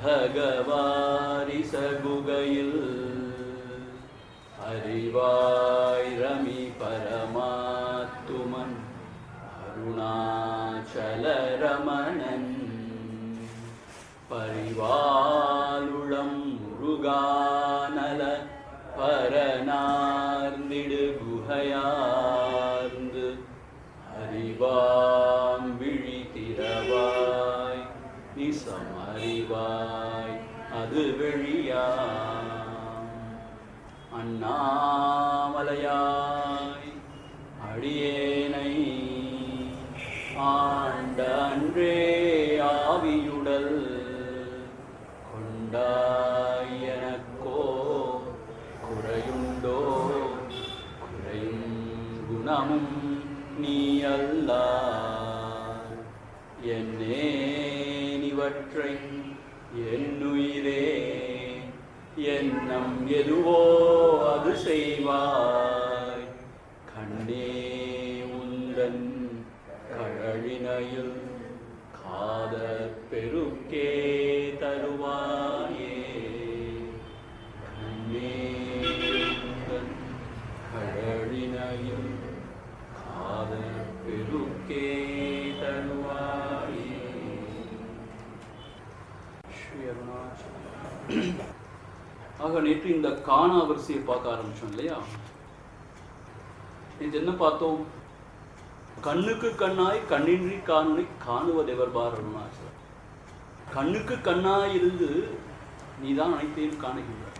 பகவாரிசகுகையில் அறிவாய் ரமி பரமாத்துமன் அருணாச்சல ரமணன் பரிவாலுளம் முருகானல பரனார்ந்திடு குகையார்ந்து அறிவாம் விழி திறவாய் நிசமறிவாய் அது வெளியாம் அண்ணாமலையாய் அடியேனை ஆண்ட அன்றே ஆவியுடல் கொண்டாய் எனக்கோ குறையுண்டோ குறையும் குணமும் நீ அல்லார் என்னே நிவற்றை என்னுயிரே எண்ணம் எதுவோ அது செய்வாய் கண்ணே உந்தன் கழலினையில் காத பெருக்கே தருவாயே கண்ணே உந்தன் கழலினையில் காத பெருக்கே தருவாயே. ஸ்ரீ அருணாச்சலம். ஆக நேற்று இந்த காணா வரிசையை பார்க்க ஆரம்பிச்சோம் இல்லையா? நேற்று என்ன பார்த்தோம்? கண்ணுக்கு கண்ணாய் கண்ணின்றி காணனை காணுவதெவர் பார் அருணாச்சலம். கண்ணுக்கு கண்ணாய் இருந்து நீதான் அனைத்தையும் காணுகின்றாய்.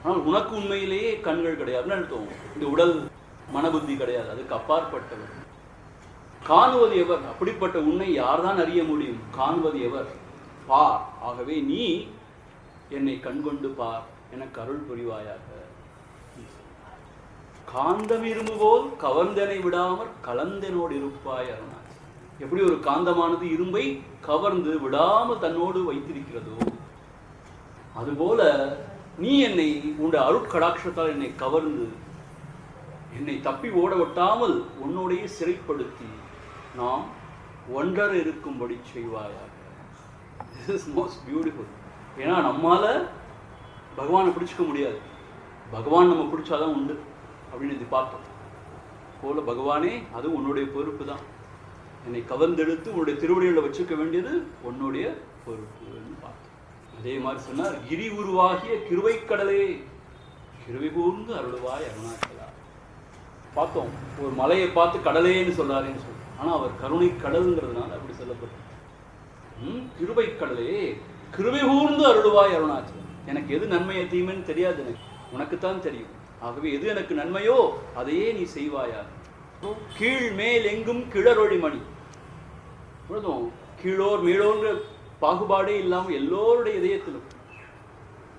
ஆனால் உனக்கு உண்மையிலேயே கண்கள் கிடையாதுன்னு அர்த்தம். இந்த உடல் மனபுத்தி கிடையாது, அதுக்கு அப்பாற்பட்டவர். காணுவது எவர்? அப்படிப்பட்ட உன்னை யார்தான் அறிய முடியும்? காணுவது எவர்? பார். ஆகவே நீ என்னை கண்கொண்டு பார், எனக்கு அருள் புரிவாயாக. காந்தம் இரும்பு போல் கவர்ந்தனை விடாமற் கலந்தனோடு இருப்பாய் அருணாச்சலம். எப்படி ஒரு காந்தமானது இரும்பை கவர்ந்து விடாமல் தன்னோடு வைத்திருக்கிறதோ அதுபோல நீ என்னை உன்னுடைய அருட்கடாட்சத்தால் என்னை கவர்ந்து என்னை தப்பி ஓட விட்டாமல் உன்னோடையே சிறைப்படுத்தி நாம் ஒன்றர இருக்கும்படி செய்வாயாக. This is most beautiful. ஏன்னா நம்மால பகவானை பிடிச்சிக்க முடியாது, பகவான் நம்ம பிடிச்சாதான் உண்டு அப்படின்னு இது பார்த்தோம். போல பகவானே அது உன்னுடைய பொறுப்பு தான். என்னை கவர்ந்தெடுத்து உன்னுடைய திருவடிகளை வச்சுக்க வேண்டியது உன்னுடைய பொறுப்புன்னு பார்த்தோம். அதே மாதிரி சொன்னார், கிரி உருவாகிய கிருவைக்கடலே கிருவை கூர்ந்து அருள்வாய் அருணாச்சலா. பார்த்தோம், ஒரு மலையை பார்த்து கடலேன்னு சொல்லாருன்னு சொல்லி, ஆனால் அவர் கருணை கடலுங்கிறதுனால அப்படி சொல்லப்பட்டது. கிருபைக்கடலே கிருபை கூர்ந்து அருள்வாய் அருணாச்சலம். எனக்கு எது நன்மையை தீமைன்னு தெரியாது, எனக்கு உனக்குத்தான் தெரியும். ஆகவே எது எனக்கு நன்மையோ அதையே நீ செய்வாயாக. கீழ் மேல் எங்கும் கிளறொழி மணி. கீழோர் மேலோன்ற பாகுபாடே இல்லாமல் எல்லோருடைய இதயத்திலும்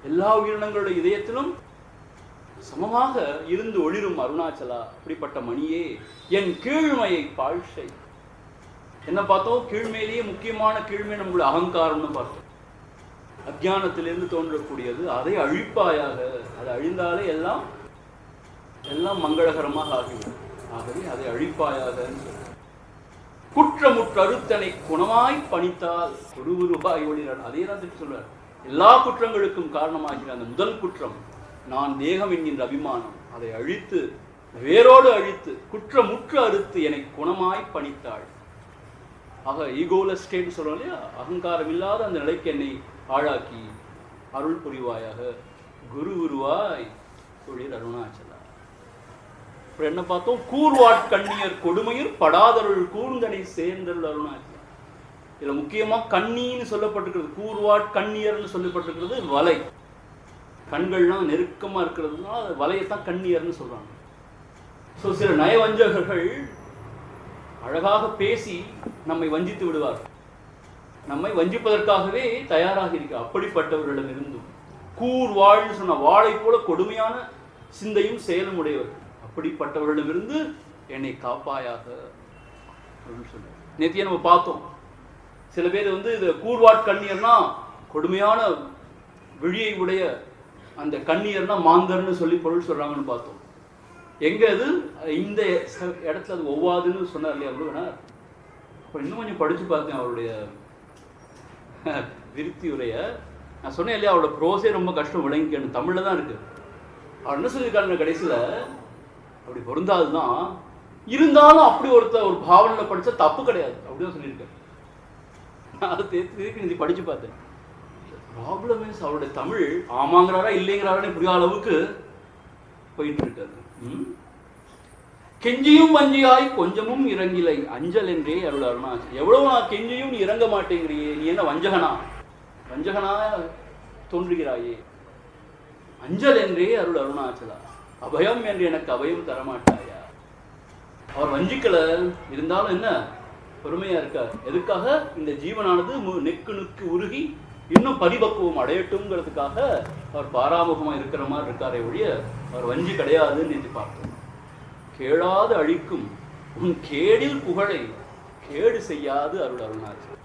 எல்லா உயிரினங்களுடைய இதயத்திலும் சமமாக இருந்து ஒளிரும் அருணாச்சலா. அப்படிப்பட்ட மணியே என் கீழ்மையை பாழ்சை. என்ன பார்த்தோம்? கீழ்மையிலேயே முக்கியமான கீழ்மை நம்மளுடைய அகங்காரம்னு பார்த்தோம். அஜ்ஞானத்திலிருந்து தோன்றக்கூடியது, அதை அழிப்பாயாக. அது அழிந்தாலே எல்லாம் எல்லாம் மங்களகரமாக ஆகிவிடும். ஆகவே அதை அழிப்பாயாக. குற்றமுற்ற அறுத்தனை குணமாய் பணித்தால் ஒரு ரூபாய் ஒளிரான். அதே தான் திருப்பி சொல்றார். எல்லா குற்றங்களுக்கும் காரணமாகிற அந்த முதல் குற்றம் நான் தேகம் என்கின்ற அபிமானம், அதை அழித்து வேரோடு அழித்து குற்றமுற்று அறுத்து என்னை குணமாய் பணித்தாள். ஆக ஈகோலஸ் ஸ்டேட் சொல்றோம் இல்லையா, அகங்காரம் இல்லாத அந்த நிலைக்கு என்னை ஆளாக்கி அருள் புரிவாயாக. குரு குருவாய் தொழில் அருணாச்சலா. அப்புறம் என்ன பார்த்தோம்? கூர்வாட் கண்ணியர் கொடுமையில் படாதருள் கூர்ந்தனை சேர்ந்தருள் அருணாச்சலம். இதுல முக்கியமா கண்ணின்னு சொல்லப்பட்டிருக்கிறது, கூர்வாட் கண்ணியர்னு சொல்லப்பட்டிருக்கிறது. வலை, கண்கள்லாம் நெருக்கமா இருக்கிறதுனால வலையத்தான் கண்ணியர்னு சொல்றாங்க. ஸோ சில நயவஞ்சகர்கள் அழகாக பேசி நம்மை வஞ்சித்து விடுவார். நம்மை வஞ்சிப்பதற்காகவே தயாராக இருக்க. அப்படிப்பட்டவர்களிடம் இருந்தும் கூர்வாள்னு சொன்ன வாளை போல கொடுமையான சிந்தையும் செயலும் உடையவர்கள். அப்படிப்பட்டவர்களிடமிருந்து என்னை காப்பாயாக அப்படின்னு சொல்ல. நேத்தியே நம்ம பார்த்தோம், சில பேர் இது கூர்வாட் கண்ணியர்னா கொடுமையான விழியை உடைய அந்த கண்ணியர்னா மாந்தர்னு சொல்லி பொருள் சொல்றாங்கன்னு பார்த்தோம். எங்க அது இந்த இடத்துல அது ஒவ்வாதுன்னு சொன்னார் இல்லையா முருகனார். அப்போ இன்னும் கொஞ்சம் படிச்சு பார்த்தேன் அவருடைய விருத்தி உரைய. நான் சொன்னேன் இல்லையா, அவரோட ப்ரோஸே ரொம்ப கஷ்டம் விளங்கிக்கணும், தமிழில் தான் இருக்குது. அவர் என்ன சொல்லியிருக்காருங்க கடைசியில், அப்படி பொருந்தாதுதான், இருந்தாலும் அப்படி ஒரு பாவனையில் படித்தா தப்பு கிடையாது அப்படிதான் சொல்லியிருக்காரு. நான் அதை திருப்பி நீ படித்து பார்த்தேன். ப்ராப்ளம் மீன்ஸ் அவருடைய தமிழ் ஆமாங்கிறாரா இல்லைங்கிறாரா புரியாத அளவுக்கு போயிட்டு இருக்காரு. கெஞ்சியும் வஞ்சியாய் கொஞ்சமும் இறங்கிலை அஞ்சல் என்றே அருள் அருணாச்சலம். எவ்வளவு நான் கெஞ்சியும் நீ இறங்க மாட்டேங்கிறியே, நீ என்ன வஞ்சகனா தோன்றுகிறாயே. அஞ்சல் என்றே அருள் அருணாச்சலா, அபயம் என்று எனக்கு அபயம் தரமாட்டாயா. அவர் வஞ்சிக்கல, இருந்தாலும் என்ன பொறுமையா இருக்கார். எதுக்காக? இந்த ஜீவனானது நெக்கு உருகி இன்னும் பரிபக்குவம் அடையட்டும்ங்கிறதுக்காக அவர் பாராமுகமா இருக்கிற மாதிரி இருக்காரே ஒழிய அவர் வஞ்சி கிடையாதுன்னு நினைத்து பார்த்தோம். கேளாது அழிக்கும் உன் கேடில் புகழை கேடு செய்யாது அருள் அருணாச்சலம்.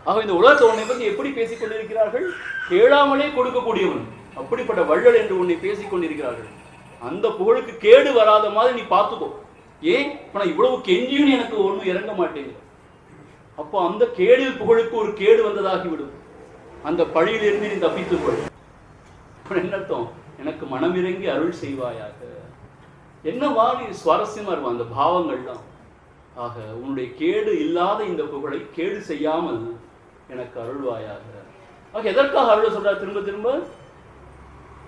ஆக இந்த உலகத்தை உன்னை பற்றி எப்படி பேசிக் கொண்டிருக்கிறார்கள்? கேளாமலே கொடுக்கக்கூடியவன், அப்படிப்பட்ட வள்ளல் என்று உன்னை பேசிக் கொண்டிருக்கிறார்கள். அந்த புகழுக்கு கேடு வராத மாதிரி நீ பார்த்துக்கோ. ஏன் நான் இவ்வளவு கெஞ்சியும் எனக்கு ஒன்றும் இறங்க மாட்டேங்குது. அப்போ அந்த கேடில் புகழுக்கு ஒரு கேடு வந்ததாகிவிடும். அந்த பழியிலிருந்து நீ தப்பித்துக் கொள். என்ன அர்த்தம்? எனக்கு மனமிறங்கி அருள் செய்வாயாக. என்னவா நீ சுவாரஸ்யமா இருக்கும் அந்த பாவங்கள்லாம். ஆக உன்னுடைய கேடு இல்லாத இந்த புகழை கேடு செய்யாமல் எனக்கு அருள்வாயாக. ஆக எதற்காக அருள் சொல்றார் திரும்ப திரும்ப?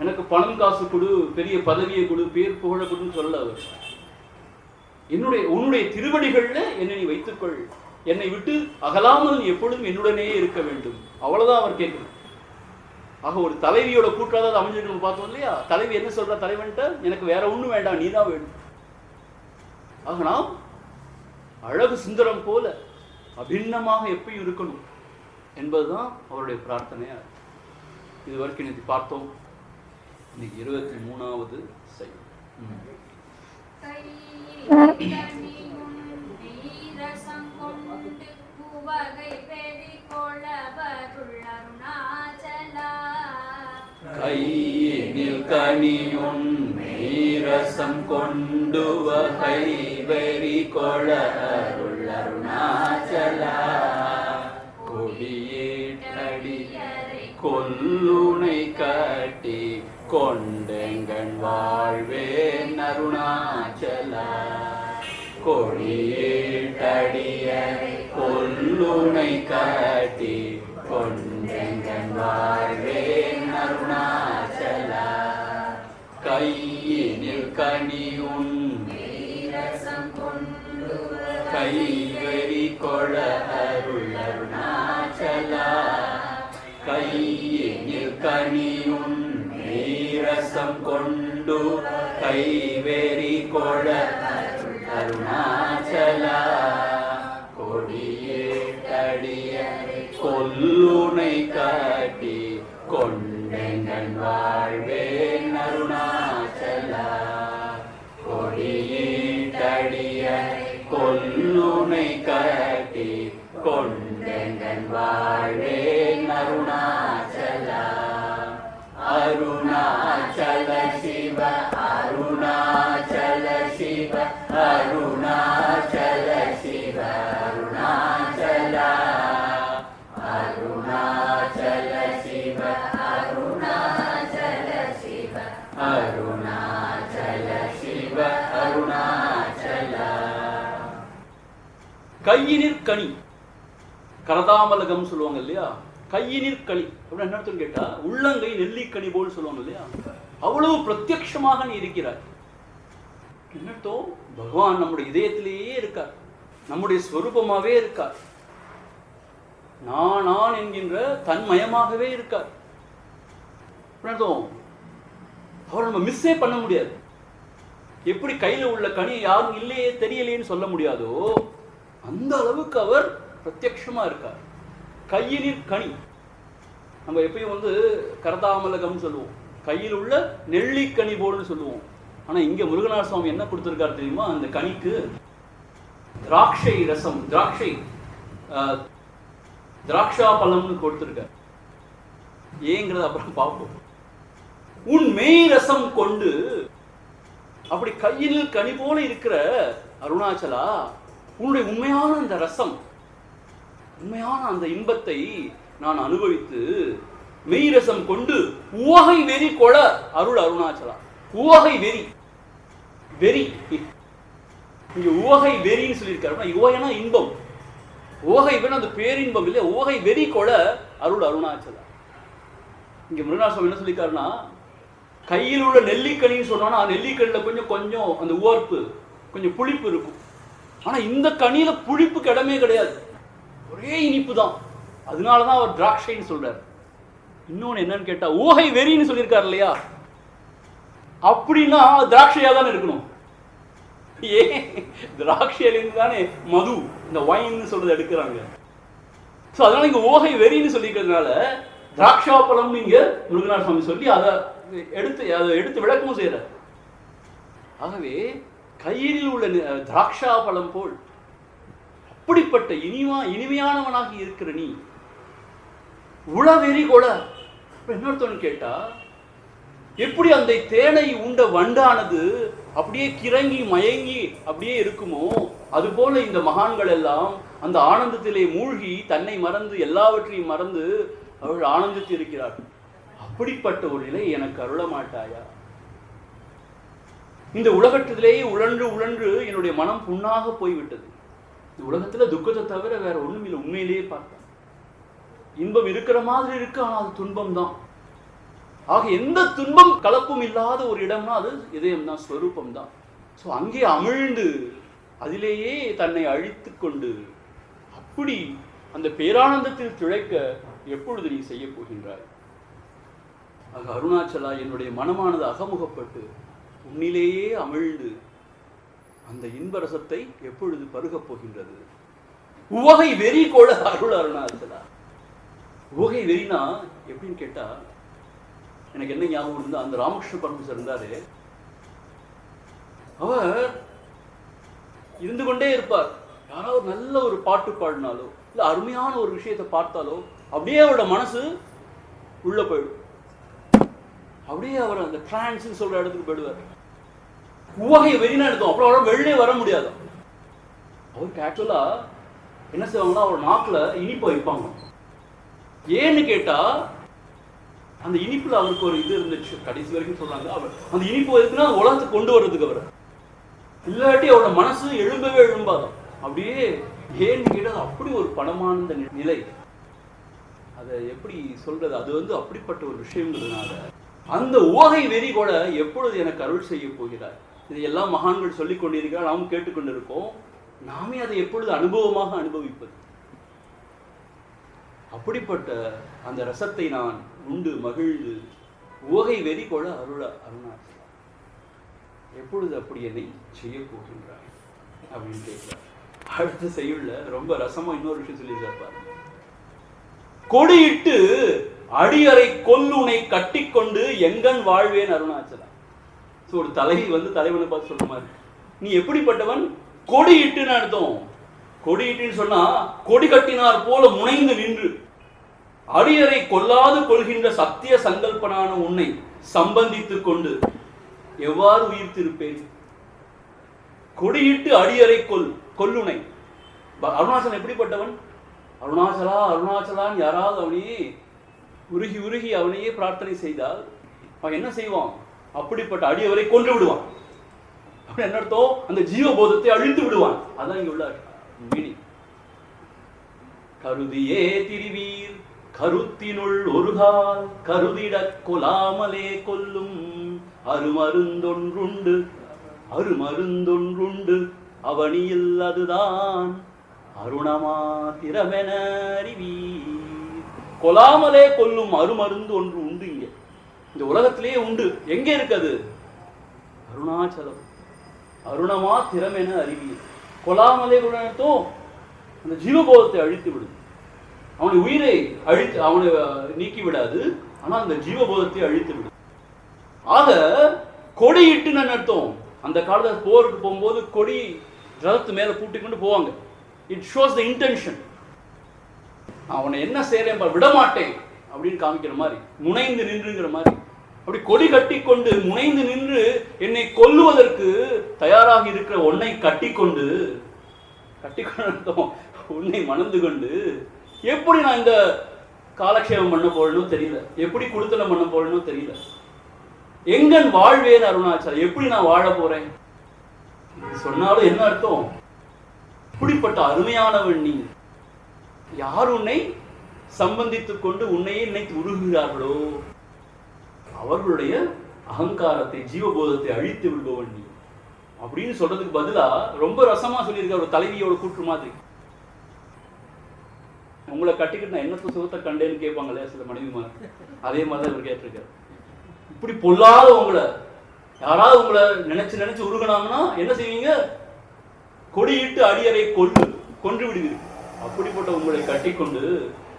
எனக்கு பணம் காசு கொடு, பெரிய பதவியை கொடு, பேர் புகழ கொடுன்னு சொல்ல அவர். உன்னுடைய திருவடிகள்ல என்னை நீ வைத்துக்கொள், என்னை விட்டு அகலாமல் நீ எப்பொழுதும் என்னுடனே இருக்க வேண்டும், அவ்வளவுதான் அவர் கேட்கணும். ஆக ஒரு தலைவியோட கூற்றாதான் அமைஞ்சிருக்கு நம்ம பார்த்தோம் இல்லையா? தலைவி என்ன சொல்ற தலைவன்ட்ட, எனக்கு வேற ஒண்ணும் வேண்டாம், நீ தான் வேணும். ஆக நாம் அழகு சுந்தரம் போல அபிண்ணமாக எப்பயும் இருக்கணும் என்பதுதான் அவருடைய பிரார்த்தனையா. இது வரைக்கும் இன்னைக்கு பார்த்தோம். இன்னைக்கு 23வது செயல். கையினில் கனியுன் மெய்ரசம் கொண்டு வகை வெறி கொள அருள் அருணாச்சலா. கொடியேற்றடியரை கொல்லுனை காட்டி கொண்டெங்கண் வாழ்வேன் அருணாச்சலா. கொடியேற்றடியரை கொல்லுனை காட்டி கொண்டெங்கண் வாழ்வேன் அருணாச்சலா. கையினில் கனியுன் கைவெறி கொள அருள் அருணாச்சலா. கையினில் கனியுன் மெய்ரசம் கொண்டு கைவெறி கொள அருணாச்சலா. கொடியேற்றடியரை கொல்லுனை காட்டி கொண்டெங்கண் வாழ்வேன் அருணாச்சலா. கொடியேற்றடியரை கொல்லுனை காட்டி கொண்டெங்கண் வாழ்வேன் அருணாச்சலா. அருணாச்சல சிவ அருணாச்சல சிவ அருணாச்சல சிவ அருணாச்சலா. அருணாச்சல சிவ அருணாச்சல சிவ அருணாச்சல சிவ அருணாச்சலா. கையினிற் கனி, கரதாமலகம் சொல்லுவாங்க இல்லையா? கையினிற் கனி அப்படின்னு என்ன அர்த்தம் கேட்டா, உள்ளங்கை நெல்லிக்கனி போல் சொல்லுவாங்க இல்லையா? அவ்வளவு பிரத்யட்சமாக நீ இருக்கிறாய். என்னத்தோ பகவான் நம்முடைய இதயத்திலேயே இருக்கார், நம்முடைய ஸ்வரூபமாகவே இருக்கார், நான் என்கின்ற தன்மயமாகவே இருக்கார். அவர் நம்ம மிஸ்ஸே பண்ண முடியாது. எப்படி கையில உள்ள கனி யாரும் இல்லையே தெரியலையேன்னு சொல்ல முடியாதோ அந்த அளவுக்கு அவர் பிரத்யட்சமா இருக்கார். கையினிற் கனி, நம்ம எப்பயும் கரதாமலகம் சொல்லுவோம், கையில் உள்ள நெல்லிக்கனி போல்னு சொல்லுவோம். ஆனா இங்க முருகனார் சுவாமி என்ன கொடுத்திருக்காரு தெரியுமா? அந்த கனிக்கு திராட்சை ரசம், திராட்சா பழம்னு கொடுத்திருக்கார். ஏங்கிறத அப்புறம் பார்ப்போம். உன் மெய் ரசம் கொண்டு, அப்படி கையில் கனி போல இருக்கிற அருணாச்சலா, உன்னுடைய உண்மையான அந்த ரசம், உண்மையான அந்த இன்பத்தை நான் அனுபவித்து மெய்ரசம் கொண்டு உவகை வெறி கொள அருள் அருணாச்சலா. உவகை வெறி, வெறி இங்க உவகை வெறின்னு சொல்லியிருக்காரு. உவகைனா இன்பம், உவகை வேணும் அந்த பேரின்பம் இல்லையா. உவகை வெறி கொள அருள் அருணாச்சலா. இங்க முருகநாதர் என்ன சொல்லியிருக்காருன்னா, கையில் உள்ள நெல்லிக்கனின்னு சொன்னோம்னா நெல்லிக்கனில கொஞ்சம் கொஞ்சம் அந்த உவர்ப்பு, கொஞ்சம் புளிப்பு இருக்கும். ஆனா இந்த கனியில புளிப்புக்கு இடமே கிடையாது, ஒரே இனிப்பு தான். அதனாலதான் அவர் திராட்சைன்னு சொல்றாரு. இன்னொன்னு என்னன்னு கேட்டா ஊகை வெறின்னு சொல்லியிருக்காரு இல்லையா, அப்படின்னா திராட்சையா தானே இருக்கணும். ஏன் திராட்சையிலிருந்து தானே மது, இந்த வைன்னு சொல்றது எடுக்கிறாங்க. ஸோ அதனால இங்க ஊகை வெறின்னு சொல்லிக்கிறதுனால திராட்சா பழம் இங்க முருகநாத சுவாமி சொல்லி அதை எடுத்து விளக்கமும் செய்யறார். ஆகவே கையில் உள்ள திராட்சா பழம் போல் அப்படிப்பட்ட இனிமையானவனாக இருக்கிற நீ உளவெறி கொள. இன்னொருத்தவன் கேட்டா, எப்படி அந்த தேனை உண்ட வண்டானது அப்படியே கிறங்கி மயங்கி அப்படியே இருக்குமோ, அதுபோல இந்த மகான்கள் எல்லாம் அந்த ஆனந்தத்திலே மூழ்கி தன்னை மறந்து எல்லாவற்றையும் மறந்து அவர்கள் ஆனந்தித்து இருக்கிறார்கள். அப்படிப்பட்ட ஒரு நிலை எனக்கு அருள மாட்டாயா? இந்த உலகத்திலேயே உழன்று உழன்று என்னுடைய மனம் புண்ணாக போய்விட்டது. இந்த உலகத்துல துக்கத்தை தவிர வேற ஒண்ணும் இல்லை. உண்மையிலேயே பார்த்தா இன்பம் இருக்கிற மாதிரி இருக்கு, ஆனால் அது துன்பம் தான். ஆக எந்த துன்பம் கலப்பும் இல்லாத ஒரு இடம்னா அது இதயம் தான், ஸ்வரூபம் தான். ஸோ அங்கே அமிழ்ந்து அதிலேயே தன்னை அழித்து கொண்டு அப்படி அந்த பேரானந்தத்தில் திளைக்க எப்பொழுது நீ செய்ய போகின்றாய்? ஆக அருணாச்சலா, என்னுடைய மனமானது அகமுகப்பட்டு உன்னிலேயே அமிழ்ந்து அந்த இன்பரசத்தை எப்பொழுது பருகப் போகின்றது? உவகை வெறி கொள அருள் அருணாச்சலா. உவகை வெறினா எப்படின்னு கேட்டா, எனக்கு என்ன ஞாபகம் இருந்தா, அந்த ராமகிருஷ்ண பரமஹம்சர் இருந்தாரு. அவர் இருந்து கொண்டே இருப்பார். யாராவது நல்ல ஒரு பாட்டு பாடினாலோ இல்ல அருமையான ஒரு விஷயத்தை பார்த்தாலோ அப்படியே அவரோட மனசு உள்ள போயிடும். அப்படியே அவர் அந்த டிரான்ஸ் சொல்ற இடத்துக்கு போயிடுவார். உவகை வெறினா எடுத்தோம், அப்புறம் அவரால் வெளியே வர முடியாது. அவருக்கு ஆக்சுவலா என்ன செய்வாங்கன்னா, அவர் நாக்குல இனிப்பு வைப்பாங்க. ஏன்னு கேட்டா, அந்த இனிப்புல அவருக்கு ஒரு இது இருந்துச்சு, கடைசி வரைக்கும் சொல்றாங்க. அவர் அந்த இனிப்பு எதுக்குன்னா உலகத்துக்கு கொண்டு வர்றதுக்கு. அவர் இல்லாட்டி அவரோட மனசு எழும்பவே எழும்பாதான். அப்படியே ஏன்னு கேட்டா அப்படி ஒரு பணமான நிலை. அதை எப்படி சொல்றது, அது அப்படிப்பட்ட ஒரு விஷயங்கிறதுனால அந்த உவகை வெறி கூட எப்பொழுது எனக்கு அருள் செய்ய போகிறார்? இதையெல்லாம் மகான்கள் சொல்லிக் கொண்டிருக்கிறார், நாம் கேட்டுக்கொண்டிருக்கோம். நாமே அதை எப்பொழுது அனுபவமாக அனுபவிப்பது? அப்படிப்பட்ட அந்த ரசத்தை நான் உண்டு மகிழ்ந்து உவகை வெறி கொள அருள அருணாச்சலா, எப்பொழுது அப்படி என்னை செய்ய போகின்றாய் அப்படின்னு கேட்கிறார். அடுத்த செய்யுள்ள ரொம்ப ரசமா இன்னொரு விஷயம் சொல்லியிருக்கார். கொடியிட்டு அடியறை கொல்லுனை கட்டிக்கொண்டு எங்கன் வாழ்வேன் அருணாச்சலா. ஒரு தலைவி தலைவனை பார்த்து சொல்ற மாதிரி, நீ எப்படிப்பட்டவன்? கொடியிட்டுன்னு அர்த்தம். கொடியிட்டுன்னு சொன்னா கொடி கட்டினார் போல முனைந்து நின்று அடியரை கொல்லாது கொள்கின்ற சத்திய சங்கல்பனான உன்னை சம்பந்தித்துக் கொண்டு எவ்வாறு உயிர்த்திருப்பேன்? கொடியிட்டு அடியரை கொல்லுனை. அருணாச்சலன் எப்படிப்பட்டவன்? அருணாச்சலா அருணாச்சலான்னு யாராவது அவனையே உருகி உருகி அவனையே பிரார்த்தனை செய்தால் அவன் என்ன செய்வான்? அப்படிப்பட்ட அடியவரை கொன்று விடுவான். அப்படி என்ன அர்த்தம்? அந்த ஜீவபோதத்தை அழித்து விடுவான். அதான் இங்க உள்ள மீனிங். கருதியே திரிவீர் கருத்தினுள் ஒருகால் கருதிட கொலாமலே கொல்லும் அருமருந்தொன்றுண்டு அவனியில் அதுதான் அருணமாத்திரமென அறிவீர். கொலாமலே கொல்லும் அருமருந்து ஒன்று உண்டு. இங்க இந்த உலகத்திலேயே உண்டு. எங்கே இருக்குது? அருணாச்சலம். அருணமா திறமென அறிவீர். கொலாமலே குணத்தோ அந்த ஜீவபோதத்தை அழித்து விடுது. அவனுடைய உயிரை அழித்து அவனை நீக்கி விடாது, ஆனால் அந்த ஜீவபோதத்தை அழித்து விடும். ஆக கொடியிட்டு அர்த்தம். அந்த காலத்தில் போருக்கு போகும்போது கொடி ரதத்து மேல பூட்டிக்கொண்டு போவாங்க. It shows the intention. அவனை என்ன செய்யறேன் விடமாட்டேன் அப்படின்னு காமிக்கிற மாதிரி, முனைந்து நின்றுங்கிற மாதிரி. அப்படி கொடி கட்டி கொண்டு முனைந்து நின்று என்னை கொல்லுவதற்கு தயாராக இருக்கிற உன்னை கட்டிக்கொண்டு உன்னை மணந்து கொண்டு எப்படி நான் இந்த காலக்ஷேபம் பண்ண போறணும் தெரியல, எப்படி குடுத்தனம் பண்ண போறணும் தெரியல. எங்கன் வாழ்வேன் அருணாச்சலம், எப்படி நான் வாழ போறேன் சொன்னாலும் என்ன அர்த்தம்? இப்படிப்பட்ட அருமையானவன் நீ, யார் உன்னை சம்பந்தித்துக் கொண்டு உன்னையே நினைத்து உருகுகிறார்களோ அவர்களுடைய அகங்காரத்தை, ஜீவபோதத்தை அழித்து விடுபவன் நீ அப்படின்னு சொல்றதுக்கு பதிலா ரொம்ப ரசமா சொல்லியிருக்க ஒரு தலைவியோட கூற்று மாதிரி. உங்களை கட்டிக்கிட்டு நான் என்னத்த சுகத்தை கண்டேன்னு கேட்பாங்களே சில மனைவிமார், அதே மாதிரி அவர் கேட்டிருக்காரு. இப்படி பொல்லாத உங்களை யாராவது உங்களை நினைச்சு நினைச்சு உருகனாங்கன்னா என்ன செய்வீங்க? கொடியிட்டு அடியறை கொன்று விடுவீர்கள். அப்படிப்பட்ட உங்களை கட்டிக்கொண்டு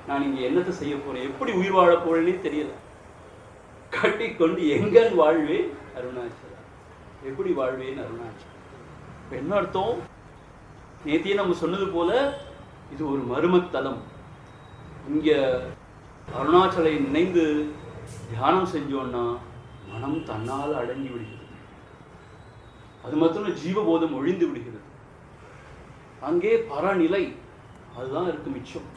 நான் இங்க என்னத்தை செய்ய போறேன், எப்படி உயிர் வாழ போறேன்னே தெரியல. கட்டிக்கொண்டு எங்கன் வாழ்வேன் அருணாச்சலா, எப்படி வாழ்வேன் அருணாச்சலா. என்ன அர்த்தம்? நேத்தியே நம்ம சொன்னது போல இது ஒரு மர்மத்தலம். இங்க அருணாச்சலை நினைந்து தியானம் செஞ்சோன்னா மனம் தன்னால் அடங்கி விடுகிறது. அது மாத்திரம் ஜீவபோதம் ஒழிந்து விடுகிறது. அங்கே பரநிலை அதுதான் இருக்கு மிச்சம்.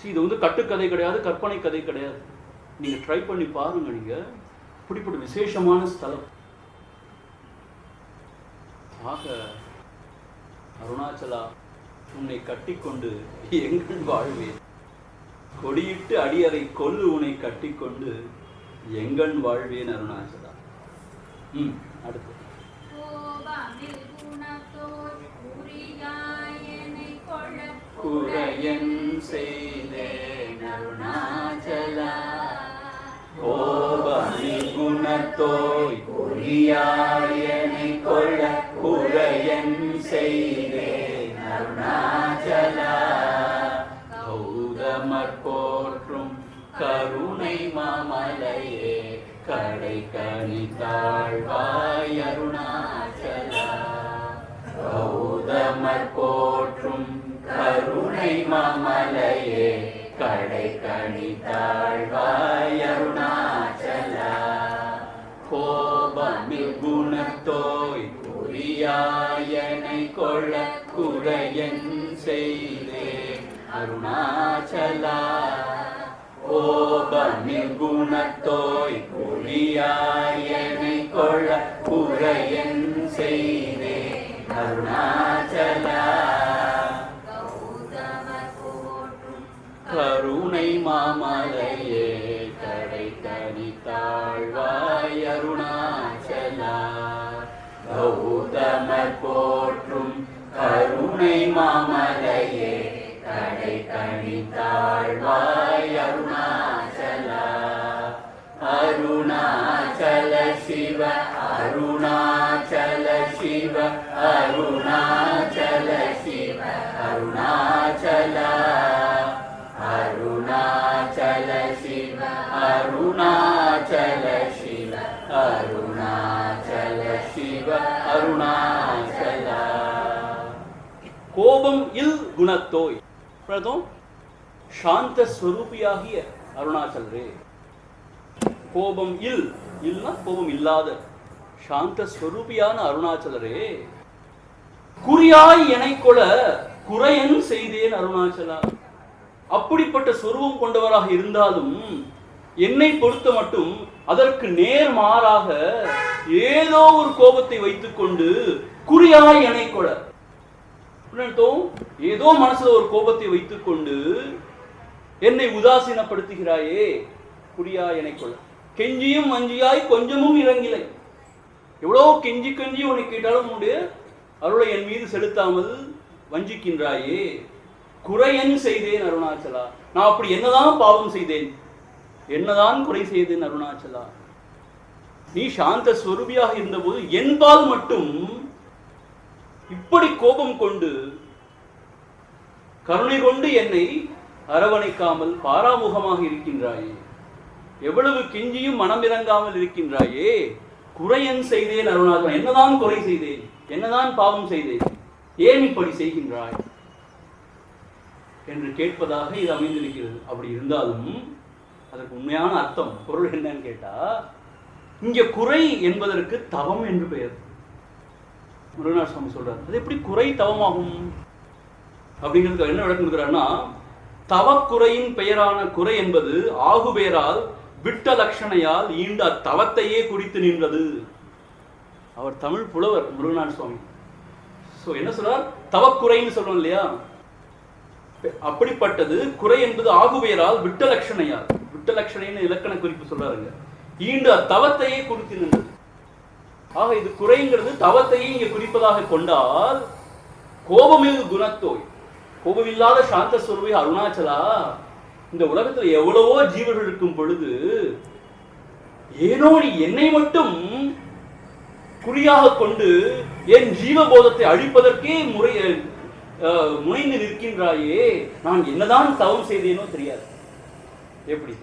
இது வந்து கட்டுக்கதை கிடையாது, கற்பனை கதை கிடையாது. நீங்க ட்ரை பண்ணி பாருங்க. நீங்க இப்படிப்பட்ட விசேஷமான ஸ்தலம். ஆக அருணாச்சலா, உன்னை கட்டிக்கொண்டு எங்கள் வாழ்வேன், கொடியிட்டு அடியறை கொல்லு உன்னை கட்டிக்கொண்டு எங்கன் வாழ்வேன் அருணாச்சலா. அடுத்து குறையன் செய்தேன் அருணாச்சலா, கோபமி குணத்தோய் குறியாயனை கொள்ள குறையன் செய்தேன் அருணாச்சலா, கௌதமர் போற்றும் கருணை மாமலையே கடை கணித்தாழ்வாய் அருணாச்சலா, கௌதமர் போற்றும் கருணை மாமலையே கடை கணித்தாழ்வாய் அருணாச்சலா, கோபமில் குணத்தோய் குறியாயனை கொள்ள குறையன் செய்தேன் அருணாச்சலா, கோபமில் குணத்தோய் குறியாயனை கொள்ள குறையன் செய்தேன் அருணாச்சலா, கருணை மாமலையே கடை கணித்தாழ்வாய் அருணாச்சலா, கௌதமர் போற்றும் கருணை மாமலையே கடை கணித்தாழ்வாய் அருணாச்சலா, அருணாச்சல சிவ அருணாச்சல சிவ அருணாச்சல சிவ அருணாச்சலா, அருணாச்சல சிவ அருணாச்சல சிவ அருணாச்சல சிவ அருணாச்சலா. கோபம் இல் குணத்தோய் பிரதம் சாந்த ஸ்வரூபியாகிய அருணாச்சலரே. கோபம் இல்னா கோபம் இல்லாத சாந்த ஸ்வரூபியான அருணாச்சலரே, குறியாய் எனை கொல குறையன் செய்தேன் அருணாச்சலா. அப்படிப்பட்ட சொருவம் கொண்டவராக இருந்தாலும் என்னை பொறுத்த மட்டும் அதற்கு நேர்மாறாக ஏதோ ஒரு கோபத்தை வைத்துக் கொண்டு குறியாய் எனை கொல, ஏதோ மனசுல ஒரு கோபத்தை வைத்துக் கொண்டு என்னை உதாசீனப்படுத்துகிறாயே, குறியாய் எனை கொல. கெஞ்சியும் மஞ்சியாய் கொஞ்சமும் இறங்கிலை. எவ்வளோ கெஞ்சி கெஞ்சி உன்னை கேட்டாலும் உன்னுடைய அருளை என் மீது செலுத்தாமல் வஞ்சிக்கின்றாயே, குறையன் செய்தேன் அருணாச்சலா. நான் அப்படி என்னதான் பாவம் செய்தேன், என்னதான் குறை செய்தேன் அருணாச்சலா. நீ சாந்த ஸ்வரூபியாக இருந்தபோது என்பால் மட்டும் இப்படி கோபம் கொண்டு கருணை கொண்டு என்னை அரவணைக்காமல் பாராமுகமாக இருக்கின்றாயே, எவ்வளவு கெஞ்சியும் மனம் இறங்காமல் இருக்கின்றாயே, குறையன் செய்தேன் அருணாச்சலா. என்னதான் குறை செய்தேன், என்னதான் பாவம் செய்தேன், ஏன் இப்படி செய்கின்றாய் என்று கேட்பதாக இது அமைந்திருக்கிறது. அப்படி இருந்தாலும் அதற்கு உண்மையான அர்த்தம் பொருள் என்னன்னு கேட்டா, இங்க குறை என்பதற்கு தவம் என்று பெயர். முருகநாத சுவாமி சொல்றார், அது எப்படி குறை தவமாகும் அப்படிங்கிறதுக்கு என்ன விளக்கம் கொடுக்குறாருன்னா, தவக்குறையின் பெயரான குறை என்பது ஆகுபேரால் விட்ட லட்சணையால் ஈண்ட அத்தவத்தையே குறித்து நின்றது. அவர் தமிழ் புலவர் முருகநாத சுவாமி. என்ன சொல்றார்? தவக்குறைன்னு சொல்றோம் இல்லையா, அப்படிப்பட்டது குறை என்பது ஆகுபேரால் விட்ட லட்சணையால், விட்ட லட்சணைன்னு இலக்கண குறிப்பு சொல்றாருங்க, ஈண்டு அத்தவத்தையே குறித்து நின்றது. ஆக இது குறைங்கிறது தவத்தையே இங்க குறிப்பதாக கொண்டால், கோபமில் குணத்தோய், கோபமில்லாத சாந்த சுரூபி அருணாச்சலா, இந்த உலகத்துல எவ்வளவோ ஜீவர்கள் இருக்கும் பொழுது ஏனோ நீ என்னை மட்டும் குறியாக கொண்டு என் ஜீவபோதத்தை அழிப்பதற்கே முனைந்து நிற்கின்றாயே, நான் என்னதான் தவம் செய்தேனோ தெரியாது. எப்படி